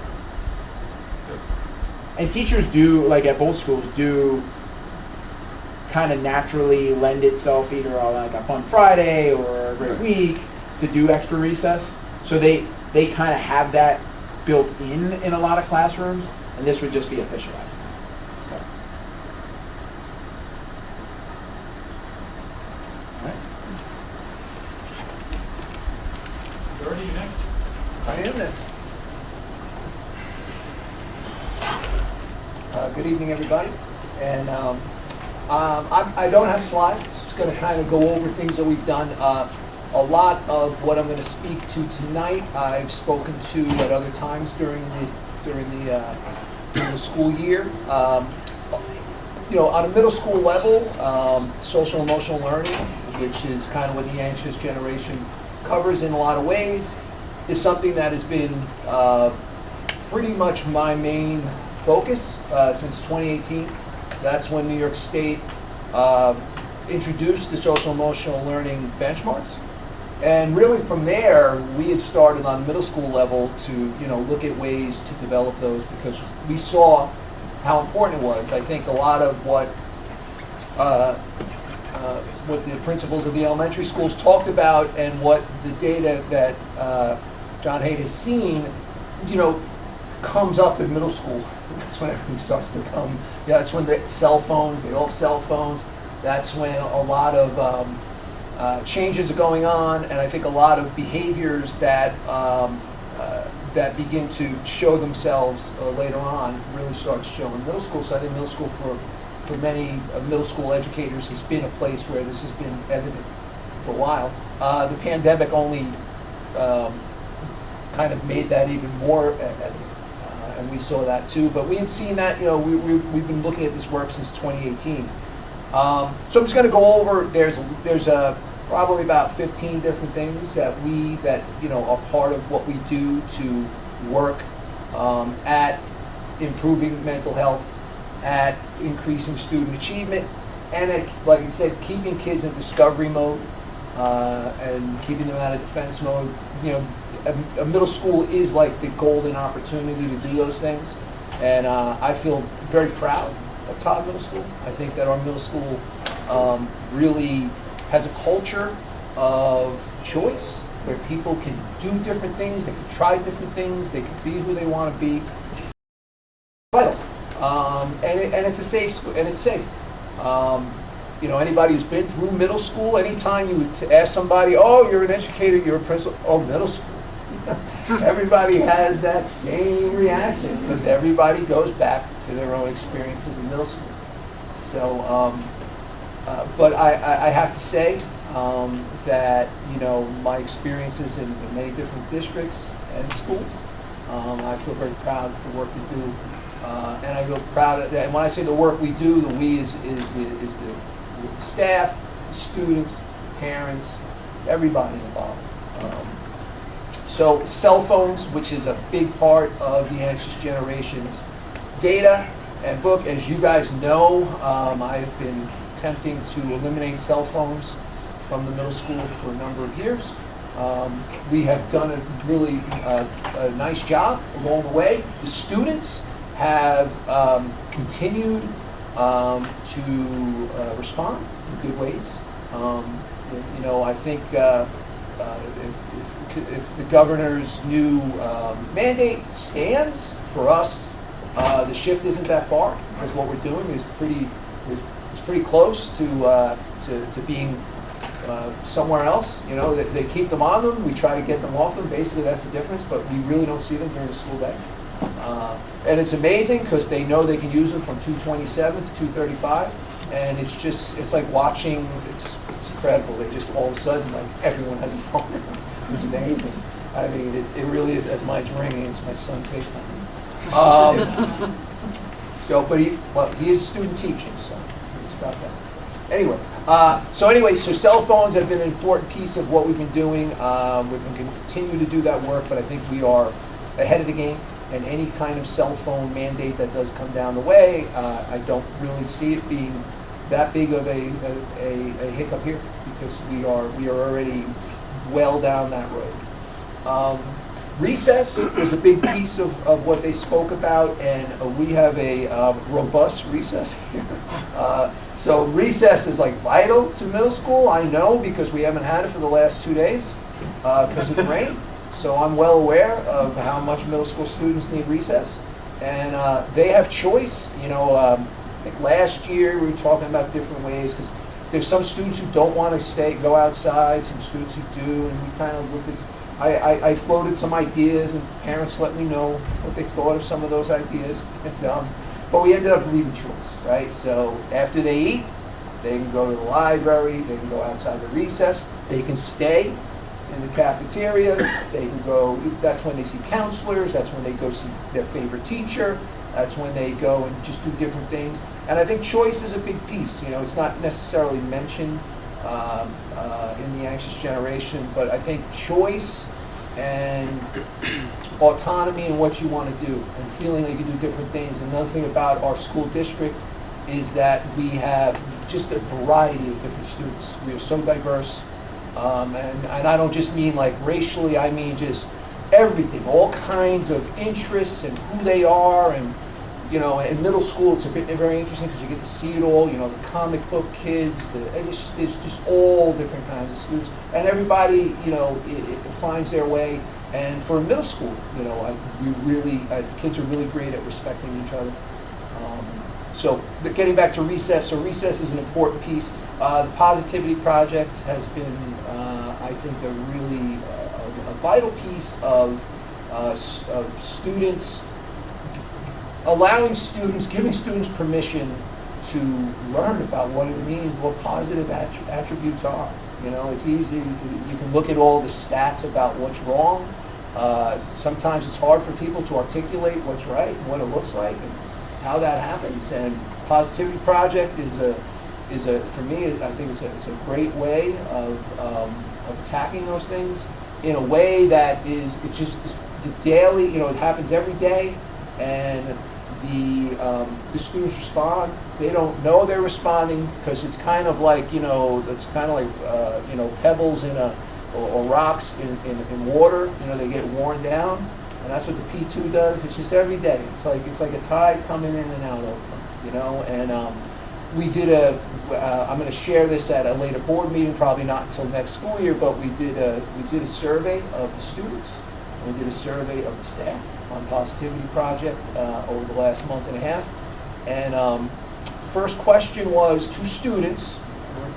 E: And teachers do, like at both schools, do kind of naturally lend itself either on like a fun Friday or a great week to do extra recess. So they kind of have that built in a lot of classrooms, and this would just be officialized. So. All right.
D: Jordy, you next?
O: I am next. Good evening, everybody. And I don't have slides. Just going to kind of go over things that we've done. A lot of what I'm going to speak to tonight, I've spoken to at other times during the school year. On a middle school level, social emotional learning, which is kind of what the anxious generation covers in a lot of ways, is something that has been pretty much my main focus since 2018. That's when New York State introduced the social emotional learning benchmarks. And really from there, we had started on the middle school level to look at ways to develop those, because we saw how important it was. I think a lot of what the principals of the elementary schools talked about, and what the data that John Haidt has seen, comes up in middle school. That's when everything starts to come. That's when the cell phones, they all have cell phones. That's when a lot of changes are going on, and I think a lot of behaviors that that begin to show themselves later on really start to show in middle school. So I think middle school for many middle school educators has been a place where this has been evident for a while. The pandemic only kind of made that even more evident, and we saw that too. But we had seen that, we've been looking at this work since 2018. So I'm just going to go over. There's probably about 15 different things that are part of what we do to work at improving mental health, at increasing student achievement, and at, like I said, keeping kids in discovery mode and keeping them out of defense mode. A middle school is like the golden opportunity to do those things, and I feel very proud of Todd Middle School. I think that our middle school really has a culture of choice where people can do different things, they can try different things, they can be who they want to be. Vital. And it's a safe school, and it's safe. Anybody who's been through middle school, anytime you ask somebody, oh, you're an educator, you're a principal, oh, middle school. Everybody has that same reaction because everybody goes back to their own experiences in middle school. So, but I have to say that, my experiences in many different districts and schools, I feel very proud of the work we do. And I feel proud of that. And when I say the work we do, the we is the staff, the students, parents, everybody involved. So cell phones, which is a big part of the Anxious Generation's data and book. As you guys know, I have been attempting to eliminate cell phones from the middle school for a number of years. We have done a really a nice job along the way. The students have continued to respond in good ways. I think if the governor's new mandate stands for us, the shift isn't that far, because what we're doing is pretty close to being somewhere else. They keep them on them. We try to get them off them. Basically, that's the difference. But we really don't see them during the school day. And it's amazing because they know they can use them from 2:27 to 2:35, and it's like watching. It's incredible. They just all of a sudden, like, everyone has a phone. It's amazing. I mean, it really is. As mine's ringing, it's my son FaceTime. But he is student teaching, so it's about that. Anyway, so cell phones have been an important piece of what we've been doing. We're going to continue to do that work, but I think we are ahead of the game. And any kind of cell phone mandate that does come down the way, I don't really see it being that big of a hiccup here, because we are already well down that road. Recess was a big piece of what they spoke about, and we have a robust recess here. So recess is like vital to middle school, I know, because we haven't had it for the last 2 days because of the rain. So I'm well aware of how much middle school students need recess, and they have choice. I think last year we were talking about different ways, because there's some students who don't want to go outside, some students who do, and we kind of looked at. I floated some ideas, and parents let me know what they thought of some of those ideas. But we ended up leaving choice, right? So after they eat, they can go to the library, they can go outside the recess, they can stay in the cafeteria, they can go, that's when they see counselors, that's when they go see their favorite teacher, that's when they go and just do different things. And I think choice is a big piece. It's not necessarily mentioned in the Anxious Generation, but I think choice and autonomy in what you want to do and feeling that you can do different things. Another thing about our school district is that we have just a variety of different students. We are so diverse. And I don't just mean like racially, I mean just everything, all kinds of interests and who they are. And in middle school, it's very interesting because you get to see it all. The comic book kids, it's just all different kinds of students, and everybody it finds their way. And for middle school, kids are really great at respecting each other. But getting back to recess, so recess is an important piece. The Positivity Project has been, I think, a really a vital piece of students, giving students permission to learn about what it means, what positive attributes are. You know, it's easy, you can look at all the stats about what's wrong. Sometimes it's hard for people to articulate what's right, and what it looks like, and how that happens. And Positivity Project is a for me, I think it's a great way of attacking those things in a way that it's just the daily, you know, it happens every day, and the students respond. They don't know they're responding because it's kind of like, you know, it's kind of like, you know, pebbles in or rocks in water. You know, they get worn down, and that's what the P2 does. It's just every day. It's like a tide coming in and out of them, you know. And we did I'm going to share this at a later board meeting, probably not until next school year, but we did a survey of the students. We did a survey of the staff on Positivity Project over the last month and a half. And first question was to students.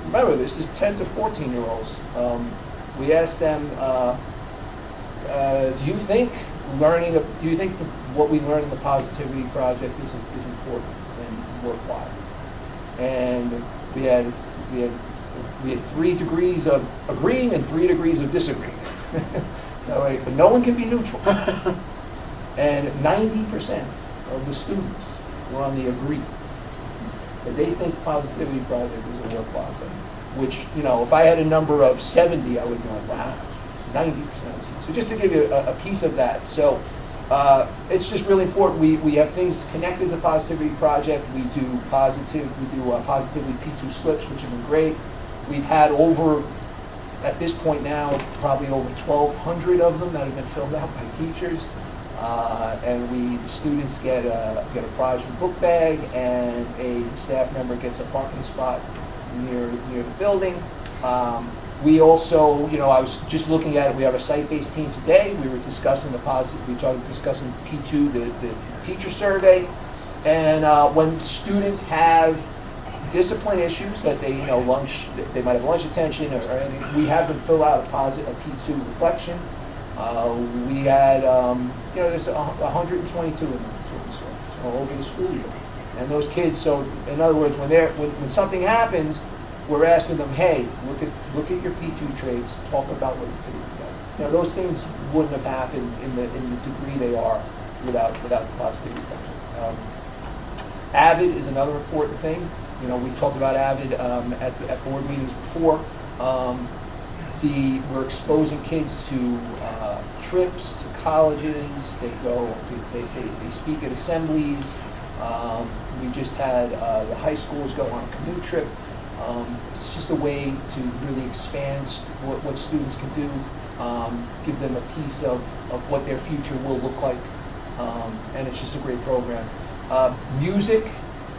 O: Remember, this is 10 to 14-year-olds. We asked them, do you think what we learned in the Positivity Project is important and worthwhile? And we had 3 degrees of agreeing and 3 degrees of disagreeing. So, but no one can be neutral. And 90% of the students were on the agree. That they think Positivity Project is a worthwhile thing. Which, you know, if I had a number of 70, I would be like, wow, 90%. So just to give you a piece of that. So it's just really important. We have things connected to the Positivity Project. We do Positivity P2 slips, which have been great. We've had at this point now, probably over 1,200 of them that have been filled out by teachers. And the students get a project book bag, and a staff member gets a parking spot near the building. We also, you know, I was just looking at it. We have a site-based team today. We were discussing discussing P2, the teacher survey, and when students have discipline issues that they, you know, they might have lunch attention or anything, we have them fill out a P2 reflection. We had, you know, there's 122 of them all over the school year. And those kids, so in other words, when something happens, we're asking them, hey, look at your P2 traits, talk about what you can do. You know, those things wouldn't have happened in the degree they are without the Positivity Project. AVID is another important thing. You know, we've talked about AVID at board meetings before. We're exposing kids to trips, to colleges. They speak at assemblies. We just had the high schools go on a canoe trip. It's just a way to really expand what students can do, give them a piece of what their future will look like, and it's just a great program. Music,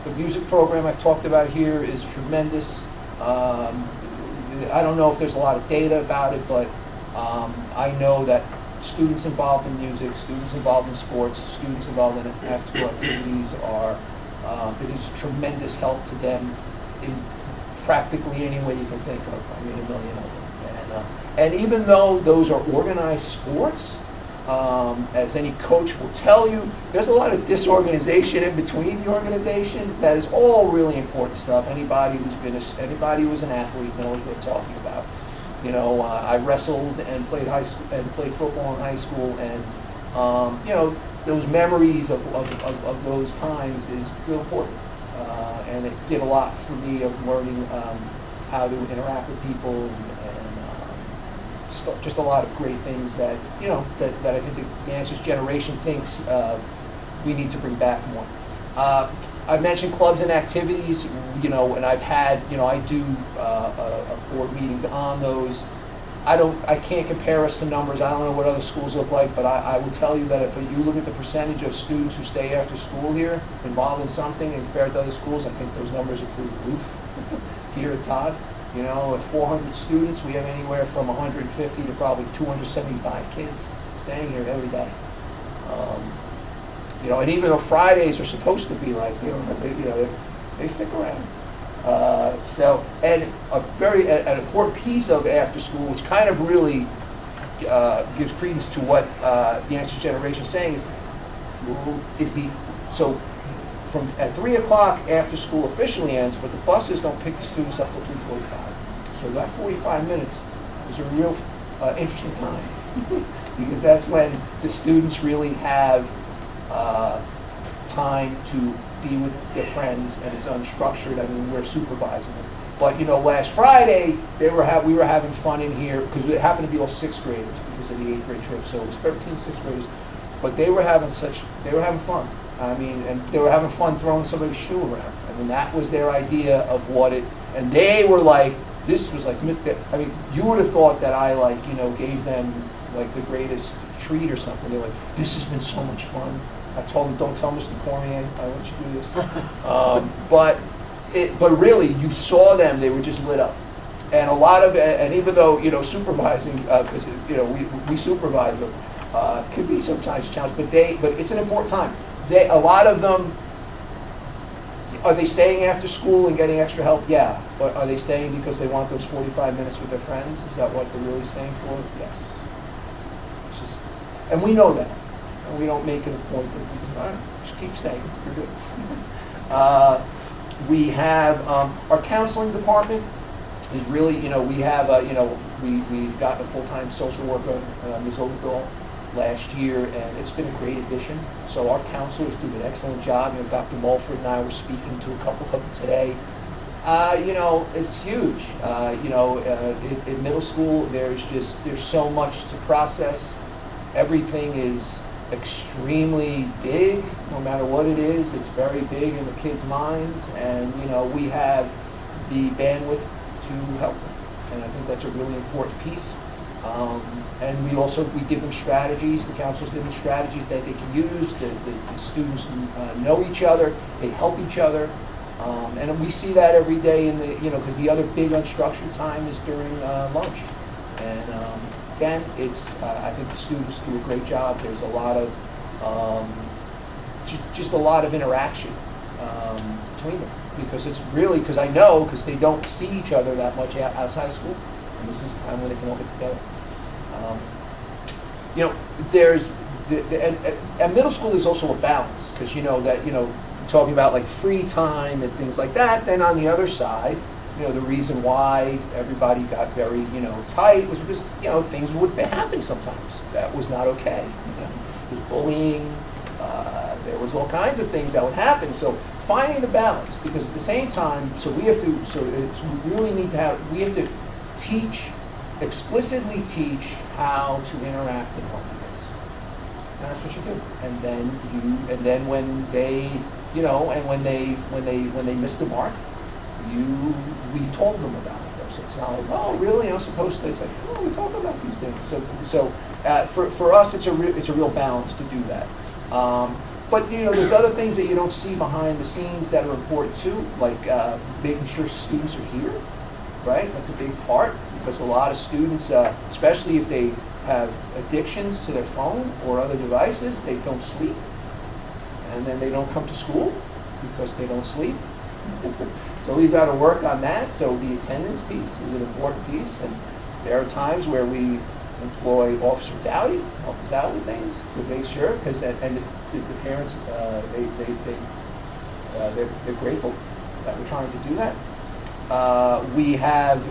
O: the music program I've talked about here is tremendous. I don't know if there's a lot of data about it, but I know that students involved in music, students involved in sports, students involved in after-school activities it is a tremendous help to them in practically any way you can think of. I mean, a million of them. And even though those are organized sports, as any coach will tell you, there's a lot of disorganization in between the organization. That is all really important stuff. Anybody who's an athlete knows what I'm talking about. You know, I wrestled and played played football in high school, and you know, those memories of those times is real important. And it did a lot for me of learning how to interact with people and just a lot of great things that, you know, that I think the Answers generation thinks we need to bring back more. I mentioned clubs and activities, you know, and I've had, you know, I do board meetings on those. I can't compare us to numbers. I don't know what other schools look like, but I will tell you that if you look at the percentage of students who stay after school here, involved in something, and compare it to other schools, I think those numbers are through the roof here at Todd. You know, at 400 students, we have anywhere from 150 to probably 275 kids staying here every day. You know, and even though Fridays are supposed to be like, they stick around. So, and an important piece of after school, which kind of really gives credence to what the Answers generation is saying, so at 3 o'clock after school officially ends, but the buses don't pick the students up till 2:45. So that 45 minutes is a real interesting time because that's when the students really have time to be with their friends, and it's unstructured. I mean, we're supervising them. But last Friday we were having fun in here because it happened to be all 6th graders because of the 8th grade trip. So it was 13 6th graders, but they were having fun. I mean, and they were having fun throwing somebody's shoe around. I mean, that was their idea of what it. And they were like, this was like. I mean, you would have thought that I gave them like the greatest treat or something. They were like, this has been so much fun. I told them, don't tell Mr. Cormier I want you to do this. But really, you saw them; they were just lit up, and a lot of and even though supervising because we supervise them could be sometimes challenging, but it's an important time. A lot of them are they staying after school and getting extra help? Yeah, but are they staying because they want those 45 minutes with their friends? Is that what they're really staying for? Yes. It's just, and we know that, and we don't make it a point that all right, just keep staying. You're good. We have our counseling department is really, we have, we got a full-time social worker, Ms. Overbill, last year, and it's been a great addition. So our counselors do an excellent job. Dr. Mulford and I were speaking to a couple of them today. It's huge. In middle school, there's so much to process. Everything is extremely big, no matter what it is. It's very big in the kids' minds, and we have the bandwidth to help them, and I think that's a really important piece. And we give them strategies. The counselors give them strategies that they can use. The students know each other. They help each other, and we see that every day in the because the other big unstructured time is during lunch, and again, I think the students do a great job. There's a lot of just a lot of interaction between them because I know because they don't see each other that much outside of school, and this is the time when they can all get together. There's and middle school is also a balance because talking about like free time and things like that. Then on the other side, the reason why everybody got very tight was because things would happen sometimes that was not okay. There was bullying. There was all kinds of things that would happen. So finding the balance, because at the same time, we have to explicitly teach how to interact in healthy ways. And that's what you do. And then when they when they miss the mark, we've told them about it. So it's not like, oh, really? I'm supposed to. It's like, oh, we talk about these things. So for us, it's a real balance to do that. But there's other things that you don't see behind the scenes that are important too, like making sure students are here, right? That's a big part because a lot of students, especially if they have addictions to their phone or other devices, they don't sleep, and then they don't come to school because they don't sleep. So we've got to work on that. So the attendance piece is an important piece, and there are times where we employ Officer Dowdy to help us out with things to make sure, because the parents they're grateful that we're trying to do that. We have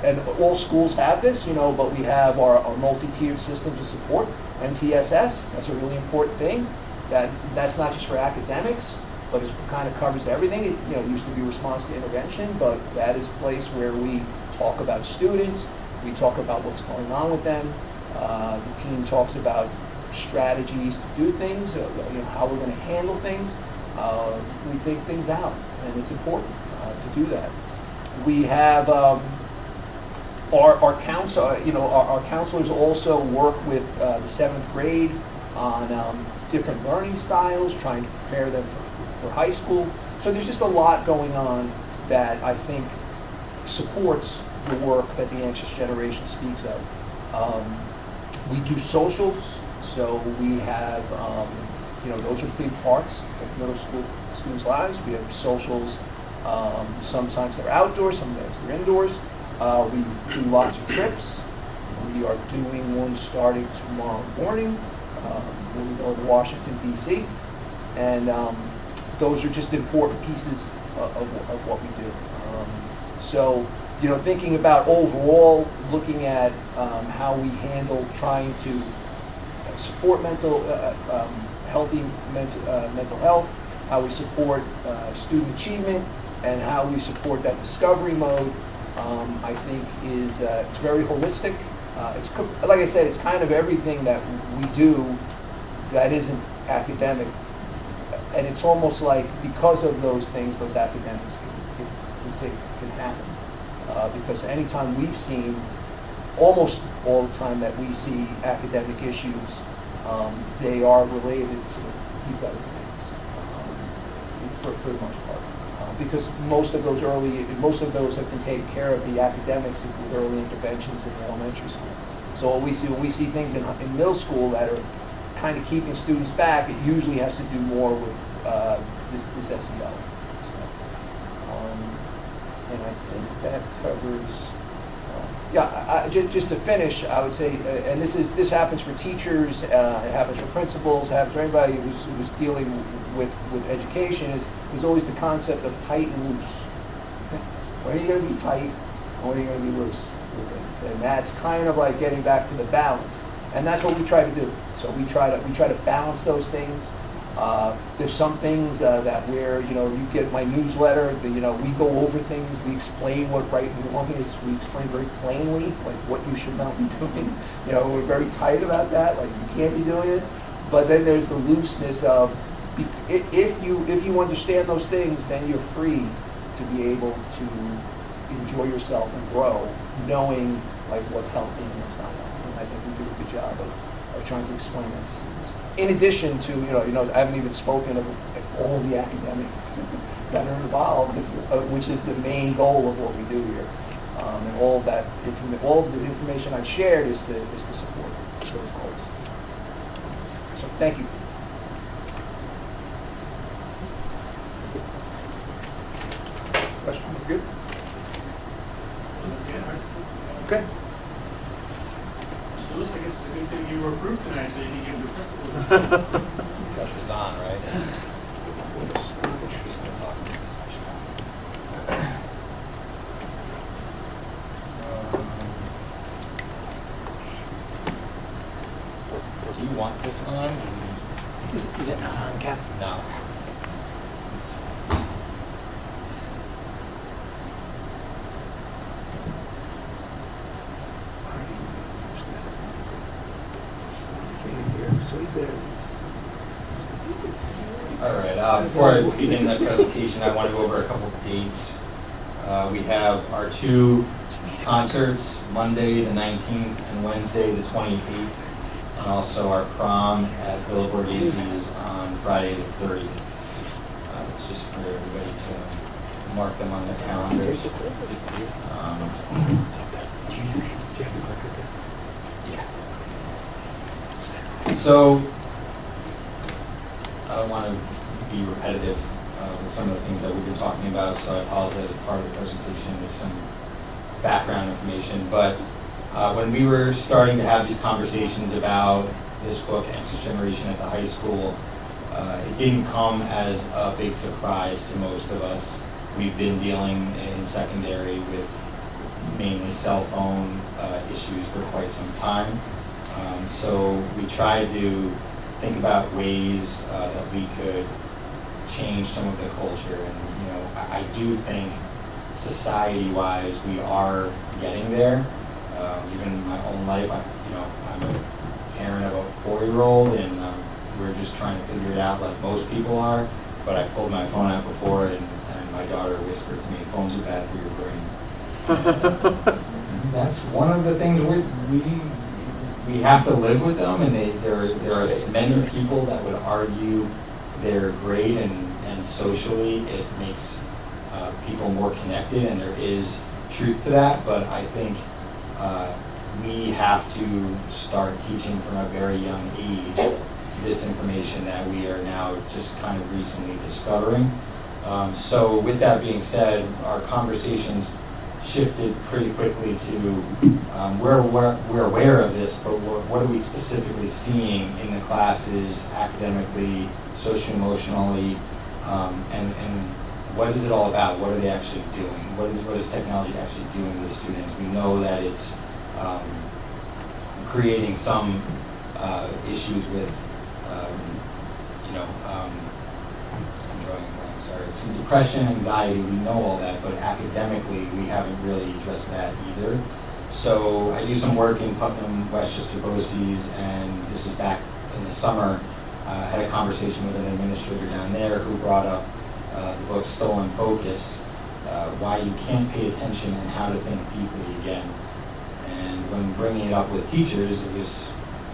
O: and all schools have this, but we have our multi-tiered systems of support, MTSS. That's a really important thing. That's not just for academics, but it kind of covers everything. It used to be response to intervention, but that is a place where we talk about students. We talk about what's going on with them. The team talks about strategies to do things, how we're going to handle things. We think things out, and it's important to do that. We have our counsel. Our counselors also work with the 7th grade on different learning styles, trying to prepare them for high school. So there's just a lot going on that I think supports the work that the Anxious Generation speaks of. We do socials, so we have, those are big parts of middle school students' lives. We have socials, sometimes they're outdoors, sometimes they're indoors. We do lots of trips. We are doing one starting tomorrow morning when we go to Washington, D.C. And those are just important pieces of what we do. So, thinking about overall, looking at how we handle trying to support healthy mental health, how we support student achievement, and how we support that discovery mode, I think it's very holistic. Like I said, it's kind of everything that we do that isn't academic, and it's almost like because of those things, those academics can happen. Because anytime we've seen, almost all the time that we see academic issues, they are related to these other things, for the most part. Because most of those have been taken care of, the academics with early interventions in elementary school. So when we see things in middle school that are kind of keeping students back, it usually has to do more with this SEL. And I think that covers. Just to finish, I would say, and this happens for teachers, it happens for principals, it happens for anybody who's dealing with education. Is always the concept of tight and loose. When are you going to be tight, and when are you going to be loose with things? And that's kind of like getting back to the balance, and that's what we try to do. So we try to balance those things. There's some things that where you get my newsletter. We go over things. We explain what right and wrong is. We explain very plainly like what you should not be doing. We're very tight about that. Like you can't be doing this. But then there's the looseness of if you understand those things, then you're free to be able to enjoy yourself and grow, knowing like what's healthy and what's not healthy. And I think we do a good job of trying to explain that to students. In addition to, I haven't even spoken of all the academics that are involved, which is the main goal of what we do here. And all of the information I've shared is to support those goals. So thank you. Question? Good? Okay.
D: So I guess it's a good thing you were approved tonight, so you can give the principal.
F: Pressure's on, right? Do you want this on?
O: Is it not on, Cap?
F: No.
O: So he's there.
F: All right, before I begin that presentation, I want to go over a couple of dates. We have our two concerts, Monday the 19th and Wednesday the 28th, and also our prom at Villa Borghesi's on Friday the 30th. It's just for everybody to mark them on their calendars. So, I don't want to be repetitive with some of the things that we've been talking about, so I apologize if part of the presentation is some background information. But when we were starting to have these conversations about this book, Anxious Generation, at the high school, it didn't come as a big surprise to most of us. We've been dealing in secondary with mainly cell phone issues for quite some time. So we tried to think about ways that we could change some of the culture. And I do think society-wise we are getting there. Even in my own life, I'm a parent of a 4-year-old, and we're just trying to figure it out like most people are. But I pulled my phone out before, and my daughter whispered to me, "Phones are bad for your brain." That's one of the things we have to live with them, and there are many people that would argue they're great, and socially it makes people more connected, and there is truth to that. But I think we have to start teaching from a very young age this information that we are now just kind of recently discovering. So with that being said, our conversations shifted pretty quickly to we're aware of this, but what are we specifically seeing in the classes academically, socio-emotionally, And what is it all about? What are they actually doing? What is technology actually doing to the students? We know that it's creating some issues with, some depression, anxiety. We know all that, but academically, we haven't really addressed that either. So I do some work in Putnam, Westchester, BOCES, and this is back in the summer. I had a conversation with an administrator down there who brought up the book Stolen Focus, Why You Can't Pay Attention and How to Think Deeply Again. And when bringing it up with teachers,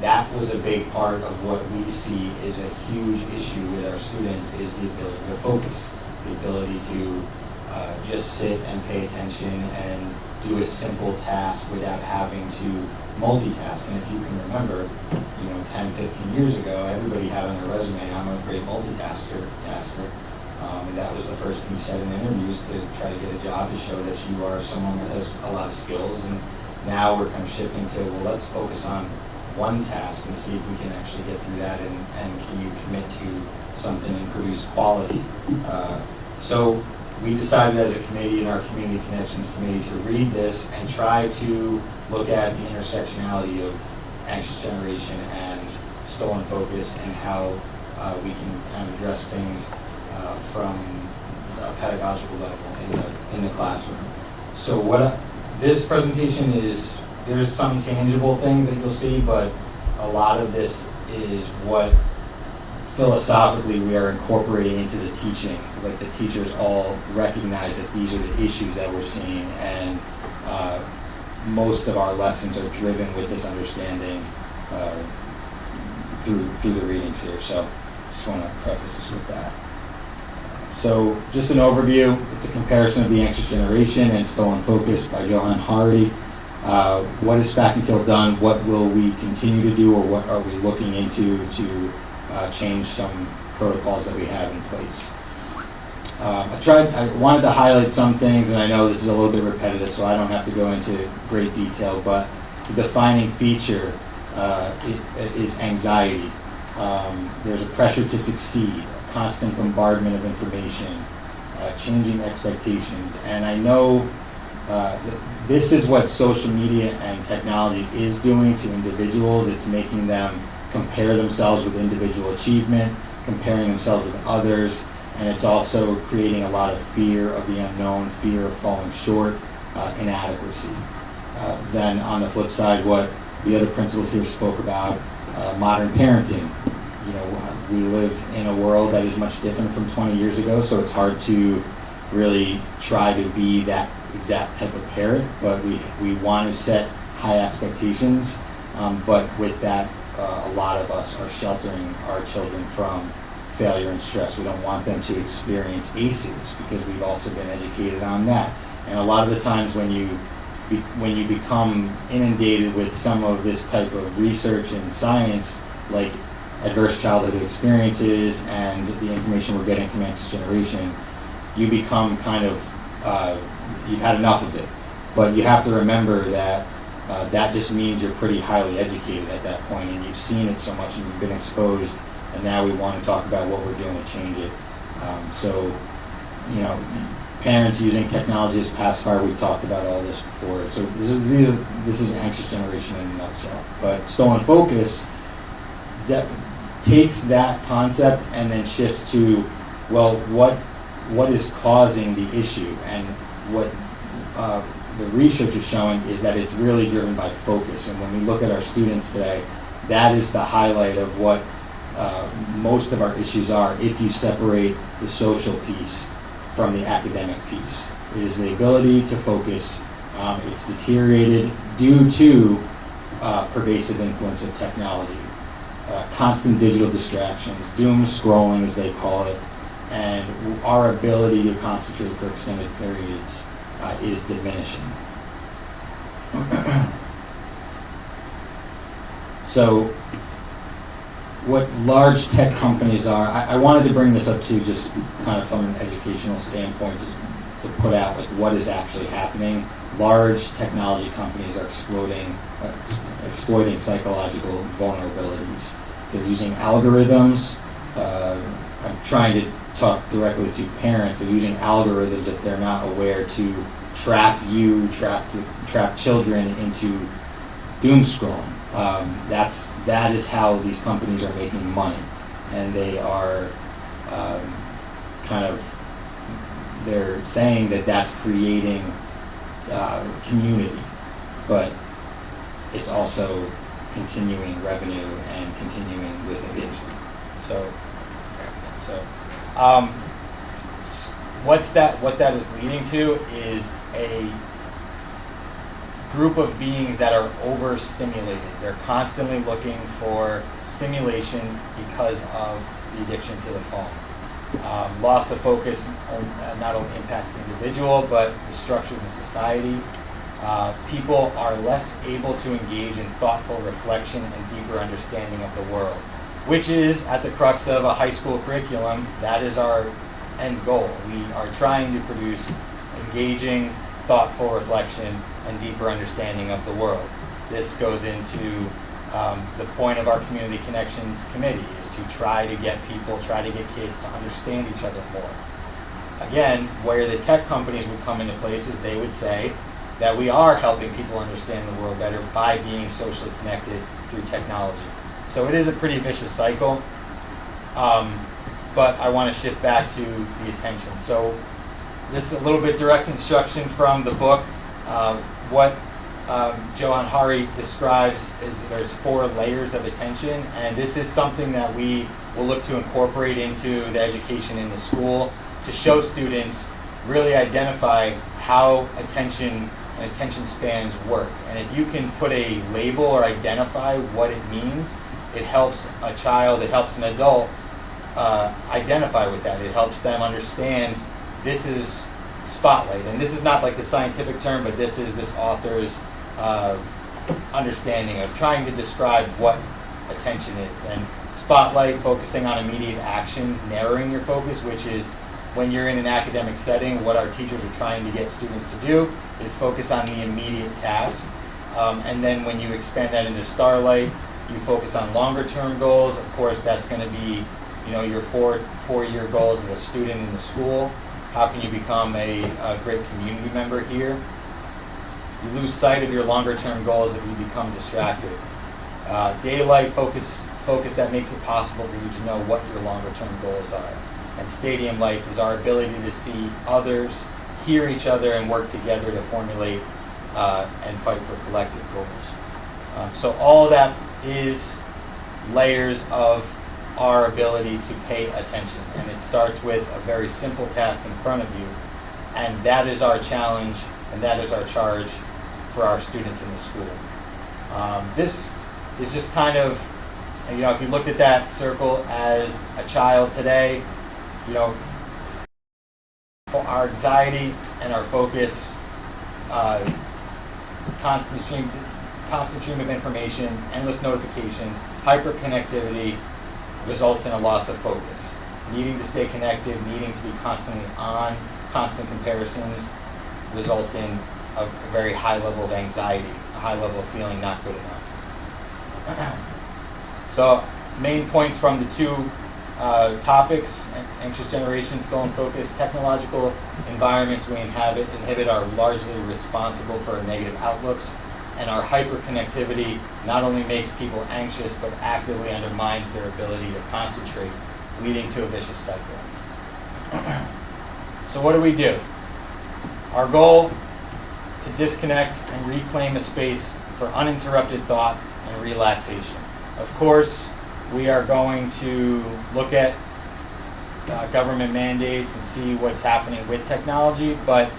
F: that was a big part of what we see is a huge issue with our students, is the ability to focus, the ability to just sit and pay attention and do a simple task without having to multitask. And if you can remember, 10, 15 years ago, everybody had on their resume, I'm a great multitasker. And that was the first thing he said in interviews, to try to get a job, to show that you are someone that has a lot of skills. And now we're kind of shifting to, well, let's focus on one task and see if we can actually get through that, and can you commit to something and produce quality. So we decided as a committee, in our Community Connections Committee, to read this and try to look at the intersectionality of anxious generation and stolen focus, and how we can kind of address things from a pedagogical level in the classroom. So this presentation is, there's some tangible things that you'll see, but a lot of this is what philosophically we are incorporating into the teaching. Like, the teachers all recognize that these are the issues that we're seeing, and most of our lessons are driven with this understanding through the readings here. So just want to preface this with that. So just an overview, it's a comparison of The Anxious Generation and Stolen Focus by Johann Hari. What has Spack and Kill done? What will we continue to do, or what are we looking into to change some protocols that we have in place? I wanted to highlight some things, and I know this is a little bit repetitive, so I don't have to go into great detail, but the defining feature is anxiety. There's a pressure to succeed, a constant bombardment of information, changing expectations, and I know this is what social media and technology is doing to individuals. It's making them compare themselves with individual achievement, comparing themselves with others, and it's also creating a lot of fear of the unknown, fear of falling short, inadequacy. Then on the flip side, what the other principals here spoke about, modern parenting. We live in a world that is much different from 20 years ago, so it's hard to really try to be that exact type of parent, but we want to set high expectations, but with that, a lot of us are sheltering our children from failure and stress. We don't want them to experience ACEs, because we've also been educated on that. And a lot of the times when you become inundated with some of this type of research and science, like adverse childhood experiences and the information we're getting from Anxious Generation, you become kind of, you've had enough of it. But you have to remember that that just means you're pretty highly educated at that point, and you've seen it so much and you've been exposed, and now we want to talk about what we're doing to change it. So, parents using technology as pacifier, we've talked about all this before. So this is Anxious Generation in a nutshell. But Stolen Focus takes that concept and then shifts to, well, what is causing the issue? And what the research is showing is that it's really driven by focus. And when we look at our students today, that is the highlight of what most of our issues are, if you separate the social piece from the academic piece. It is the ability to focus. It's deteriorated due to pervasive influence of technology, constant digital distractions, doom scrolling as they call it, and our ability to concentrate for extended periods is diminishing. So what large tech companies are, I wanted to bring this up too, just kind of from an educational standpoint, just to put out like what is actually happening. Large technology companies are exploiting psychological vulnerabilities. They're using algorithms. I'm trying talk directly to parents. They're using algorithms if they're not aware to trap children into doom scrolling. That is how these companies are making money, and they are they're saying that that's creating community, but it's also continuing revenue and continuing with engagement.
P: What that is leading to is a group of beings that are overstimulated. They're constantly looking for stimulation because of the addiction to the phone. Loss of focus not only impacts the individual, but the structure of the society. People are less able to engage in thoughtful reflection and deeper understanding of the world, which is at the crux of a high school curriculum. That is our end goal. We are trying to produce engaging, thoughtful reflection and deeper understanding of the world. This goes into the point of our Community Connections Committee, is to try to get kids to understand each other more. Again, where the tech companies would come into place is they would say that we are helping people understand the world better by being socially connected through technology. So it is a pretty vicious cycle, but I want to shift back to the attention. So this is a little bit direct instruction from the book. What Johann Hari describes is there's 4 layers of attention, and this is something that we will look to incorporate into the education in the school to show students, really identify how attention and attention spans work. And if you can put a label or identify what it means, it helps a child, it helps an adult identify with that. It helps them understand this is spotlight. And this is not like the scientific term, but this is this author's understanding of trying to describe what attention is. And spotlight, focusing on immediate actions, narrowing your focus, which is when you're in an academic setting, what our teachers are trying to get students to do is focus on the immediate task. And then when you expand that into Starlight, you focus on longer term goals. Of course, that's going to be, your four-year goals as a student in the school. How can you become a great community member here? You lose sight of your longer term goals if you become distracted. Daylight, focus that makes it possible for you to know what your longer term goals are. And stadium lights is our ability to see others, hear each other, and work together to formulate and fight for collective goals. So all of that is layers of our ability to pay attention. And it starts with a very simple task in front of you. And that is our challenge, and that is our charge for our students in the school. This is just kind of, if you looked at that circle as a child today, our anxiety and our focus, constant stream of information, endless notifications, hyperconnectivity results in a loss of focus. Needing to stay connected, needing to be constantly on, constant comparisons results in a very high level of anxiety, a high level of feeling not good enough. So main points from the 2 topics: anxious generation still in focus. Technological environments we inhibit are largely responsible for our negative outlooks, and our hyperconnectivity not only makes people anxious but actively undermines their ability to concentrate, leading to a vicious cycle. So what do? Our goal: to disconnect and reclaim a space for uninterrupted thought and relaxation. Of course, we are going to look at government mandates and see what's happening with technology, but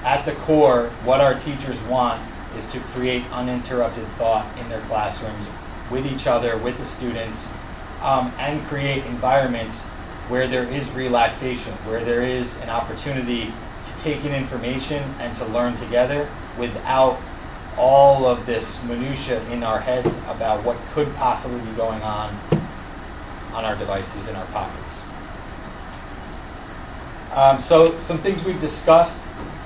P: at the core, what our teachers want is to create uninterrupted thought in their classrooms with each other, with the students, and create environments where there is relaxation, where there is an opportunity to take in information and to learn together without all of this minutia in our heads about what could possibly be going on our devices in our pockets. So some things we've discussed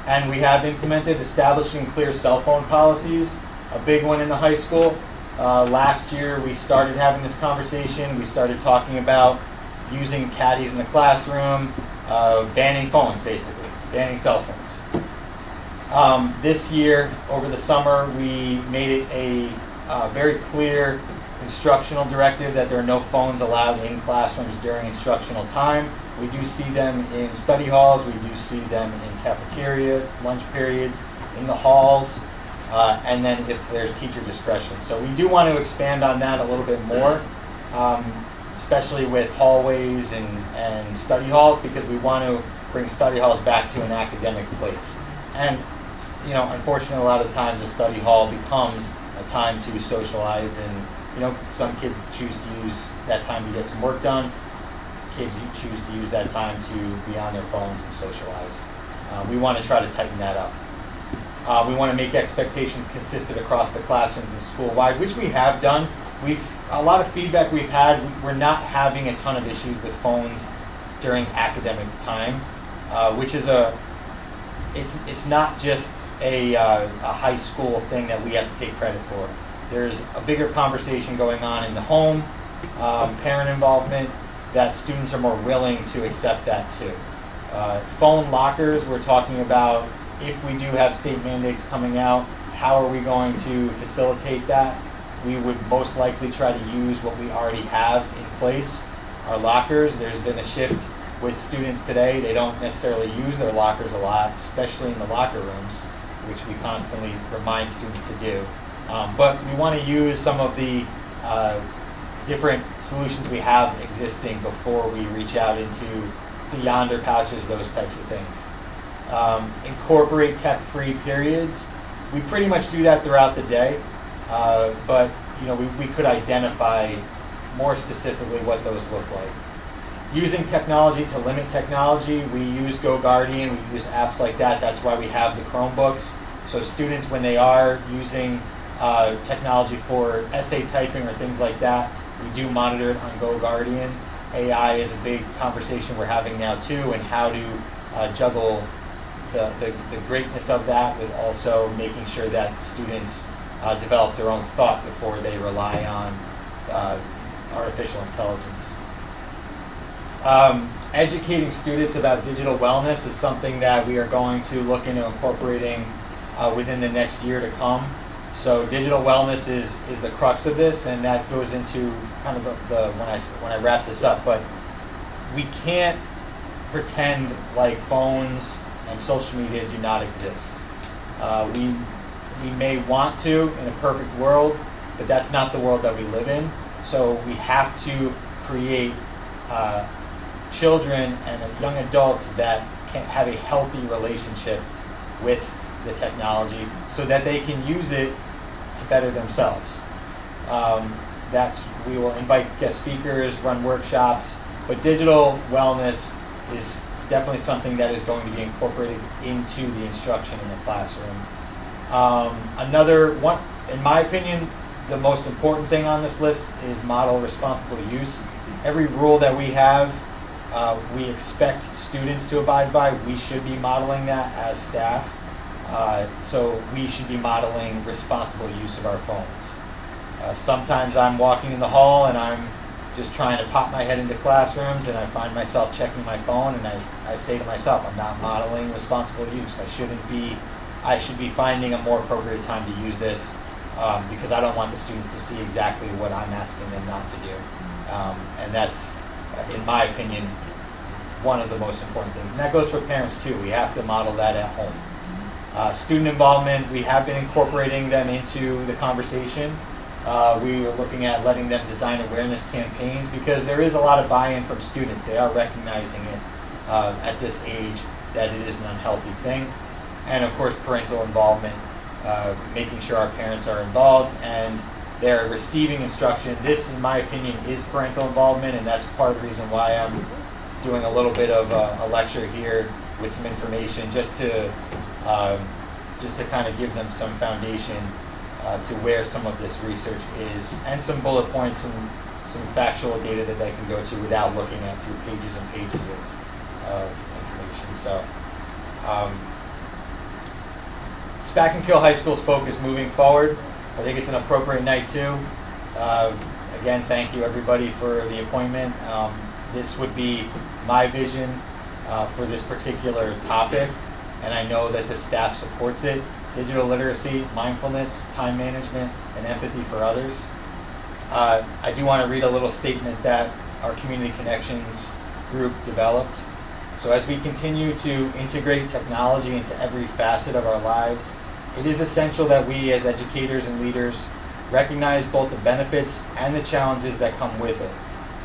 P: and we have implemented: establishing clear cell phone policies, a big one in the high school. Last year we started having this conversation. We started talking about using caddies in the classroom, banning phones, basically, banning cell phones. This year, over the summer, we made it a very clear instructional directive that there are no phones allowed in classrooms during instructional time. We do see them in study halls, we do see them in cafeteria, lunch periods, in the halls, and then if there's teacher discretion. So we do want to expand on that a little bit more, especially with hallways and study halls, because we want to bring study halls back to an academic place. And unfortunately, a lot of times a study hall becomes a time to socialize, and some kids choose to use that time to get some work done. Kids choose to use that time to be on their phones and socialize. We want to try to tighten that up. We want to make expectations consistent across the classrooms and school-wide, which we have done. A lot of feedback we've had, we're not having a ton of issues with phones during academic time, which is it's not just a high school thing that we have to take credit for. There's a bigger conversation going on in the home, parent involvement, that students are more willing to accept that too. Phone lockers, we're talking about if we do have state mandates coming out, how are we going to facilitate that? We would most likely try to use what we already have in place, our lockers. There's been a shift with students today. They don't necessarily use their lockers a lot, especially in the locker rooms, which we constantly remind students to do. But we want to use some of the different solutions we have existing before we reach out into the Yonder pouches, those types of things. Incorporate tech-free periods. We pretty much do that throughout the day, but we could identify more specifically what those look like. Using technology to limit technology, we use GoGuardian, we use apps like that. That's why we have the Chromebooks. So students, when they are using technology for essay typing or things like that, we do monitor it on GoGuardian. AI is a big conversation we're having now too, and how to juggle the greatness of that with also making sure that students develop their own thought before they rely on artificial intelligence. Educating students about digital wellness is something that we are going to look into incorporating within the next year to come. So digital wellness is the crux of this, and that goes into kind of the when I wrap this up. But we can't pretend like phones and social media do not exist. We may want to in a perfect world, but that's not the world that we live in. So we have to create children and young adults that can have a healthy relationship with the technology so that they can use it to better themselves. We will invite guest speakers, run workshops, but digital wellness is definitely something that is going to be incorporated into the instruction in the classroom. Another one, in my opinion, the most important thing on this list is model responsible use. Every rule that we have, we expect students to abide by. We should be modeling that as staff. So we should be modeling responsible use of our phones. Sometimes I'm walking in the hall and I'm just trying to pop my head into classrooms and I find myself checking my phone and I say to myself, I'm not modeling responsible use. I should be finding a more appropriate time to use this because I don't want the students to see exactly what I'm asking them not to do. And that's, in my opinion, one of the most important things. And that goes for parents too. We have to model that at home. Student involvement, we have been incorporating them into the conversation. We are looking at letting them design awareness campaigns because there is a lot of buy-in from students. They are recognizing it at this age that it is an unhealthy thing. And of course, parental involvement, making sure our parents are involved and they're receiving instruction. This, in my opinion, is parental involvement, and that's part of the reason why I'm doing a little bit of a lecture here with some information just to kind of give them some foundation to where some of this research is, and some bullet points and some factual data that they can go to without looking at through pages and pages of information. So, Spack-and-Kill High School's focus moving forward, I think it's an appropriate night too. Again, thank you everybody for the appointment. this would be my vision for this particular topic, and I know that the staff supports it. Digital literacy, mindfulness, time management, and empathy for others. I do want to read a little statement that our Community Connections group developed. So as we continue to integrate technology into every facet of our lives, it is essential that we as educators and leaders recognize both the benefits and the challenges that come with it,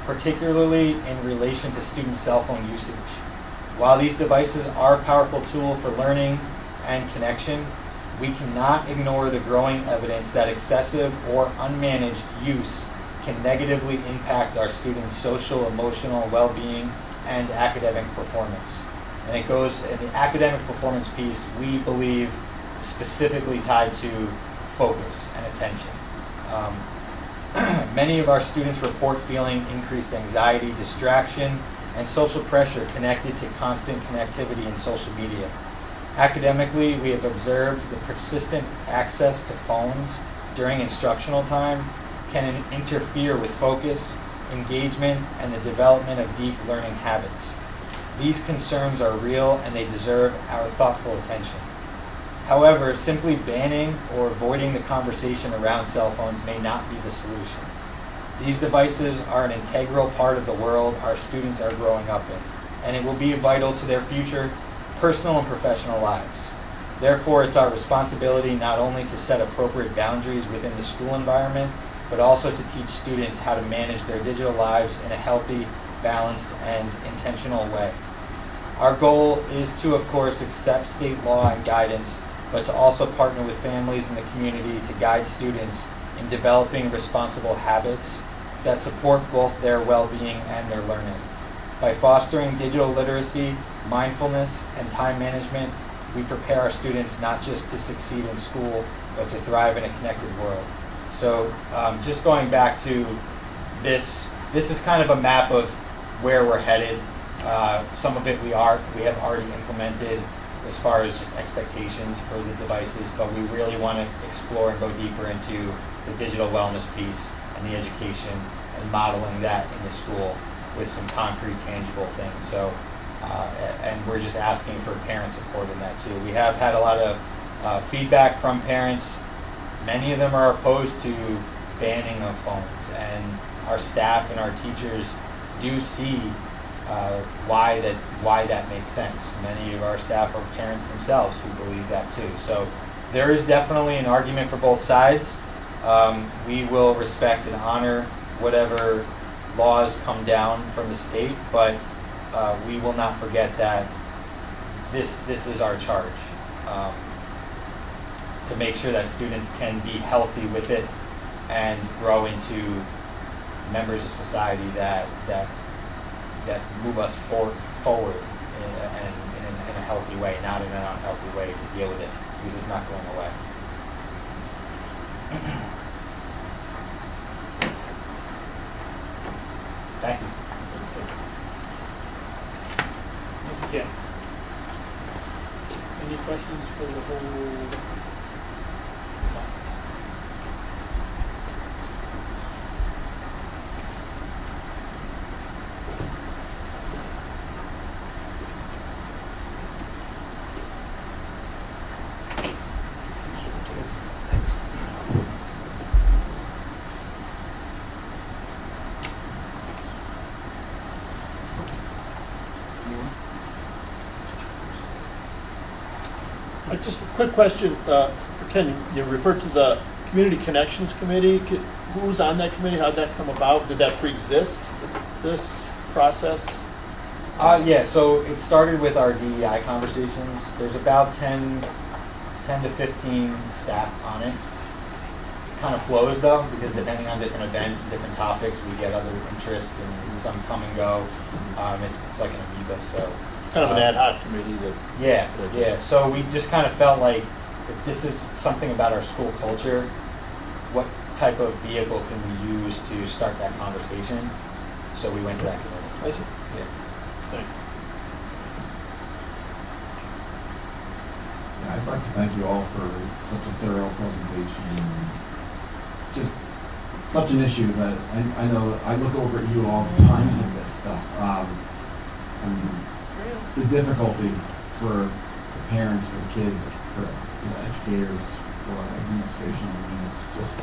P: particularly in relation to student cell phone usage. While these devices are a powerful tool for learning and connection, we cannot ignore the growing evidence that excessive or unmanaged use can negatively impact our students' social, emotional well-being and academic performance. And it goes in the academic performance piece, we believe, specifically tied to focus and attention. Many of our students report feeling increased anxiety, distraction, and social pressure connected to constant connectivity in social media. Academically, we have observed the persistent access to phones during instructional time can interfere with focus, engagement, and the development of deep learning habits. These concerns are real and they deserve our thoughtful attention. However, simply banning or avoiding the conversation around cell phones may not be the solution. These devices are an integral part of the world our students are growing up in, and it will be vital to their future personal and professional lives. Therefore, it's our responsibility not only to set appropriate boundaries within the school environment, but also to teach students how to manage their digital lives in a healthy, balanced, and intentional way. Our goal is to, of course, accept state law and guidance, but to also partner with families in the community to guide students in developing responsible habits that support both their well-being and their learning. By fostering digital literacy, mindfulness, and time management, we prepare our students not just to succeed in school, but to thrive in a connected world. So just going back to this is kind of a map of where we're headed. Some of it we have already implemented as far as just expectations for the devices, but we really want to explore and go deeper into the digital wellness piece and the education and modeling that in the school with some concrete, tangible things. So, and we're just asking for parent support in that too. We have had a lot of feedback from parents. Many of them are opposed to banning of phones, and our staff and our teachers do see why that makes sense. Many of our staff are parents themselves who believe that too. So there is definitely an argument for both sides. We will respect and honor whatever laws come down from the state, but we will not forget that this is our charge, to make sure that students can be healthy with it and grow into members of society that move us forward in a healthy way, not in an unhealthy way to deal with it, because it's not going away. Thank you.
D: Thank you, Ken. Any questions for the whole? Just a quick question for Ken. You referred to the Community Connections Committee. Who's on that committee? How did that come about? Did that pre-exist, this process?
P: Yeah, so it started with our DEI conversations. There's about 10 to 15 staff on it. It kind of flows though, because depending on different events and different topics, we get other interests and some come and go. It's like an amoeba, so.
N: Kind of an ad hoc committee that.
P: Yeah. So we just kind of felt like if this is something about our school culture, what type of vehicle can we use to start that conversation? So we went to that committee.
N: I see.
P: Yeah.
D: Thanks.
A: Yeah, I'd like to thank you all for such a thorough presentation. Just such an issue that I know I look over at you all the time with this. stuff. The difficulty for the parents, for the kids, for educators, for administration, I mean, it's just,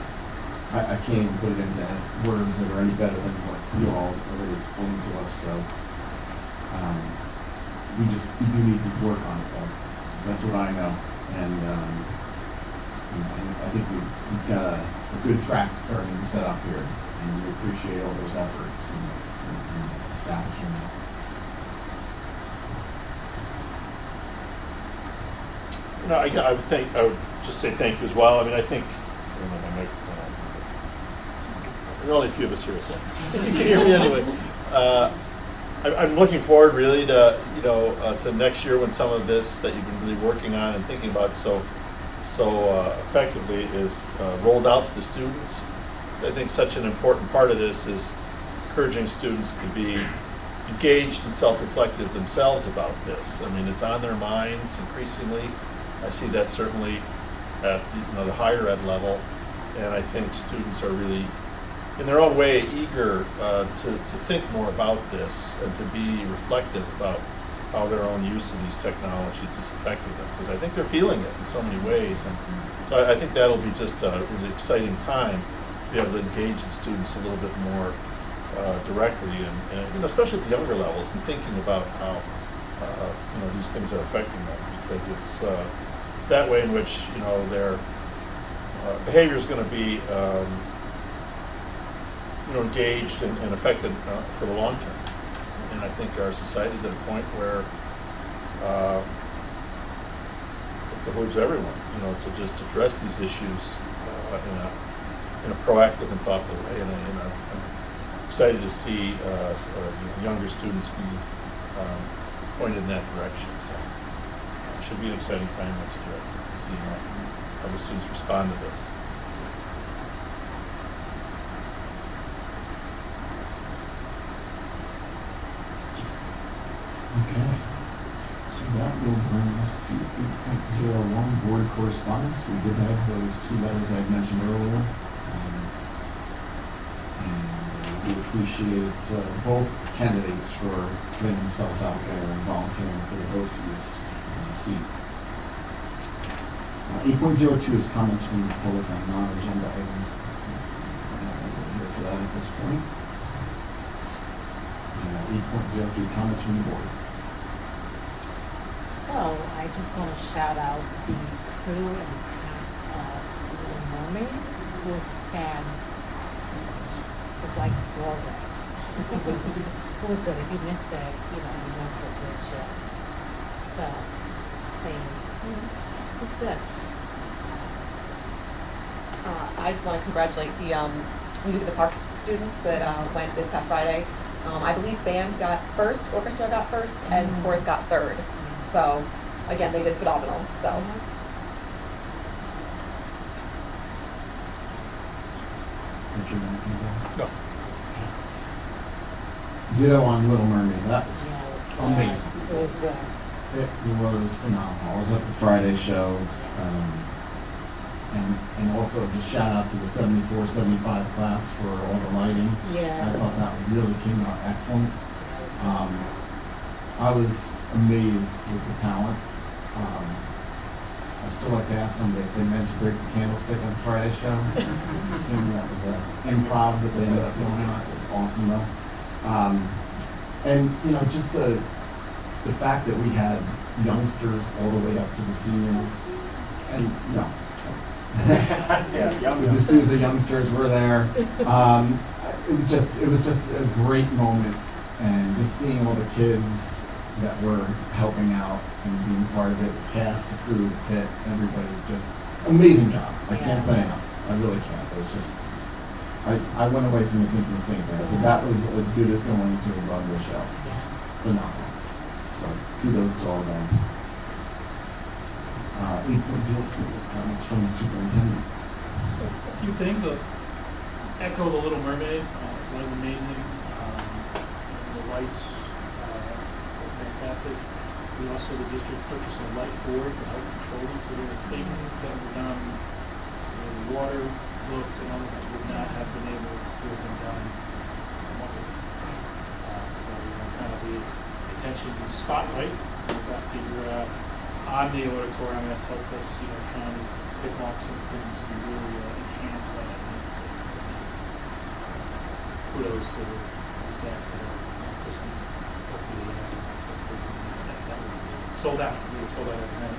A: I can't even put it into words that are any better than what you all already explained to us, so we do need to work on it though. That's what I know, and I think we've got a good track starting to set up here, and we appreciate all those efforts in establishing that.
N: No, I would just say thank you as well. I mean, I think, there are only a few of us here, so you can hear me anyway. I'm looking forward really to, to next year when some of this that you've been really working on and thinking about so effectively is rolled out to the students. I think such an important part of this is encouraging students to be engaged and self-reflective themselves about this. I mean, it's on their minds increasingly. I see that certainly at the higher ed level, and I think students are really, in their own way, eager to think more about this and to be reflective about how their own use of these technologies has affected them, because I think they're feeling it in so many ways. And so I think that'll be just a really exciting time to be able to engage the students a little bit more directly, and especially at the younger levels, and thinking about how these things are affecting them, because it's that way in which their behavior is going to be engaged and affected for the long term. And I think our society is at a point where it behooves everyone, to just address these issues in a proactive and thoughtful way. And I'm excited to see younger students be pointed in that direction. So it should be an exciting time next year to see how the students respond to this.
A: Okay, so that will bring us to 8.01 board correspondence. We did have those 2 letters I mentioned earlier. And we appreciate both candidates for putting themselves out there and volunteering for the BOCES seat. 8.02 is comments from the public on non-agenda items. We're here for that at this point. 8.03 comments from the board.
I: So I just want to shout out the crew and cast of Little Mermaid. It was fantastic. It was like Broadway. It was good. If you missed it, you missed a good show. So just saying, it was good.
Q: I just want to congratulate the Music in the Park students that went this past Friday. I believe band got first, orchestra got first, and chorus got third. So, again, they did phenomenal. So.
N: No.
A: Ditto on Little Mermaid. That was amazing.
I: It was good.
A: It was phenomenal. I was at the Friday show. And also just shout out to the 74-75 class for all the lighting.
I: Yeah.
A: I thought that really came out excellent. I was amazed with the talent. I still like to ask them if they meant to break the candlestick on the Friday show. I'm assuming that was an improv that they ended up doing. It was awesome though. And just the fact that we had youngsters all the way up to the seniors, and the Sousa youngsters were there. It was just a great moment, and just seeing all the kids that were helping out and being part of it, the cast, the crew, the pit, everybody, just amazing job. I can't say enough. I really can't. It was just, I went away from it thinking the same thing. I said that was as good as going to a Broadway show. It was phenomenal. So kudos to all of them. 8.04 comments from the superintendent.
D: A few things. Echo The Little Mermaid. It was amazing. The lights were fantastic. We also, the district purchased a light board to help control them. So there were things that were done, the water looked and all that would not have been able to have been done remotely. So mentioned the spotlight. Dr. On the auditorium that's helped us, trying to pick off some things to really enhance that. Kudos to the staff for Kristen. That was sold out. We were sold out every night.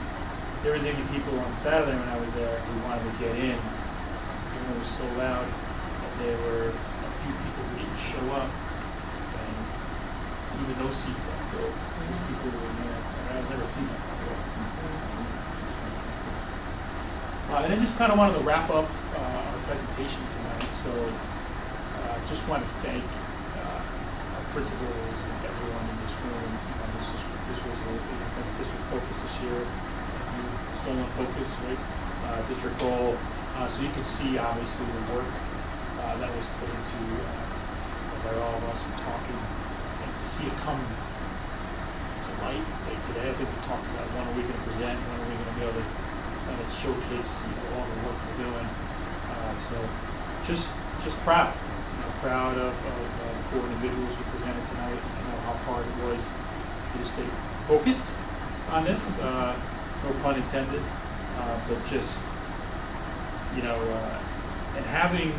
D: There was even people on Saturday when I was there who wanted to get in. Even though it was sold out, there were a few people who didn't show up. And even those seats got filled. Those people were in there. I've never seen that before. And then just kind of wanted to wrap up our presentation tonight. So just want to thank our principals and everyone in this room. This was a district focus this year. Stolen focus, right? District goal. So you can see obviously the work that was put into by all of us in talking, and to see it come to light like today. I think we talked about when are we going to present, when are we going to be able to kind of showcase all the work we're doing. So just proud, proud of the 4 individuals who presented tonight. I know how hard it was to stay focused on this. No pun intended, but just, and having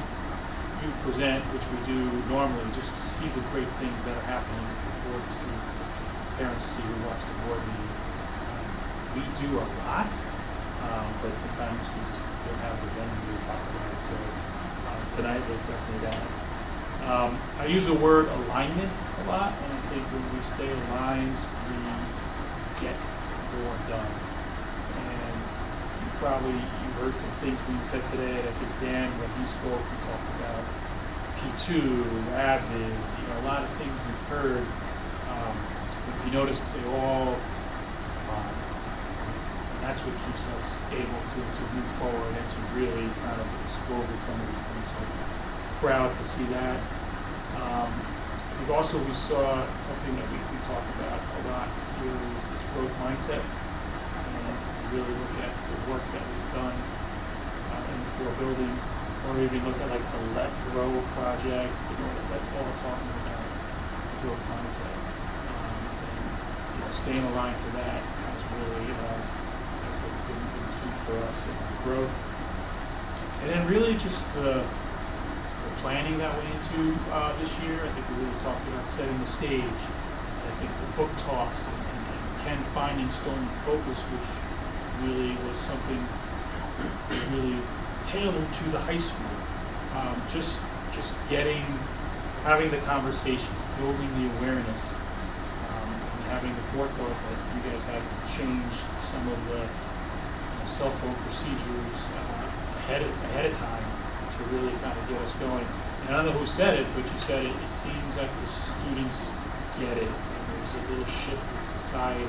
D: you present, which we do normally, just to see the great things that are happening for the board, to see parents, to see who watch the board meeting. We do a lot, but sometimes we just don't have the venue to talk about it. So tonight was definitely that. I use the word alignment a lot, and I think when we stay aligned, we get more done. And you heard some things being said today, and I think Dan, when he spoke, he talked about P2, AVID, a lot of things we've heard. If you notice, they all align. And that's what keeps us able to move forward and to really kind of explore with some of these things. So proud to see that. I think also we saw something that we talk about a lot here is growth mindset. Really look at the work that was done in the 4 buildings, or even look at like the Let Grow project. That's all talking about growth mindset. And staying aligned for that has really, I think, been key for us in our growth. And then really just the planning that went into this year. I think we really talked about setting the stage. I think the book talks and Ken finding Stolen Focus, which really was something really tailored to the high school. Just having the conversations, building the awareness, and having the forethought that you guys had changed some of the cell phone procedures ahead of time to really kind of get us going. And I don't know who said it, but you said it. It seems like the students get it, and there's a little shift in society.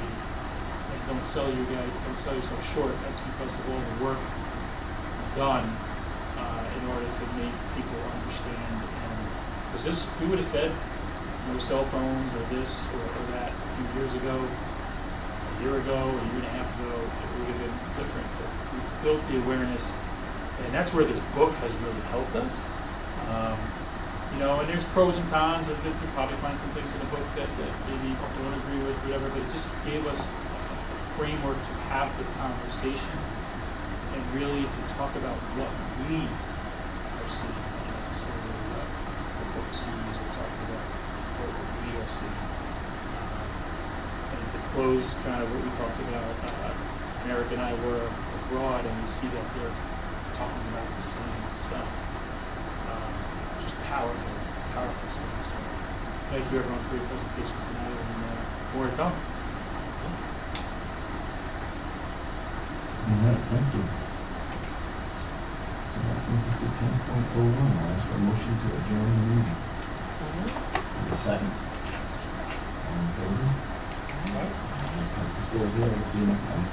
D: Don't sell yourself short. That's because of all the work done in order to make people understand. And because if we would have said no cell phones or this or that a few years ago, a year and a half ago, it would have been different. But we built the awareness, and that's where this book has really helped us. And there's pros and cons. And you probably find some things in the book that maybe you don't agree with, whatever. But it just gave us framework to have the conversation and really to talk about what we are seeing, not necessarily what the book sees or talks about, what we are seeing. And to close kind of what we talked about, Eric and I were abroad and we see that they're talking about the same stuff. Just powerful stuff. So thank you everyone for your presentation tonight, and more to come.
A: All right, thank you. So that brings us to 10.01. I'll ask for a motion to adjourn the meeting. And a second. All in favor? Passes 4-0. We'll see you next time.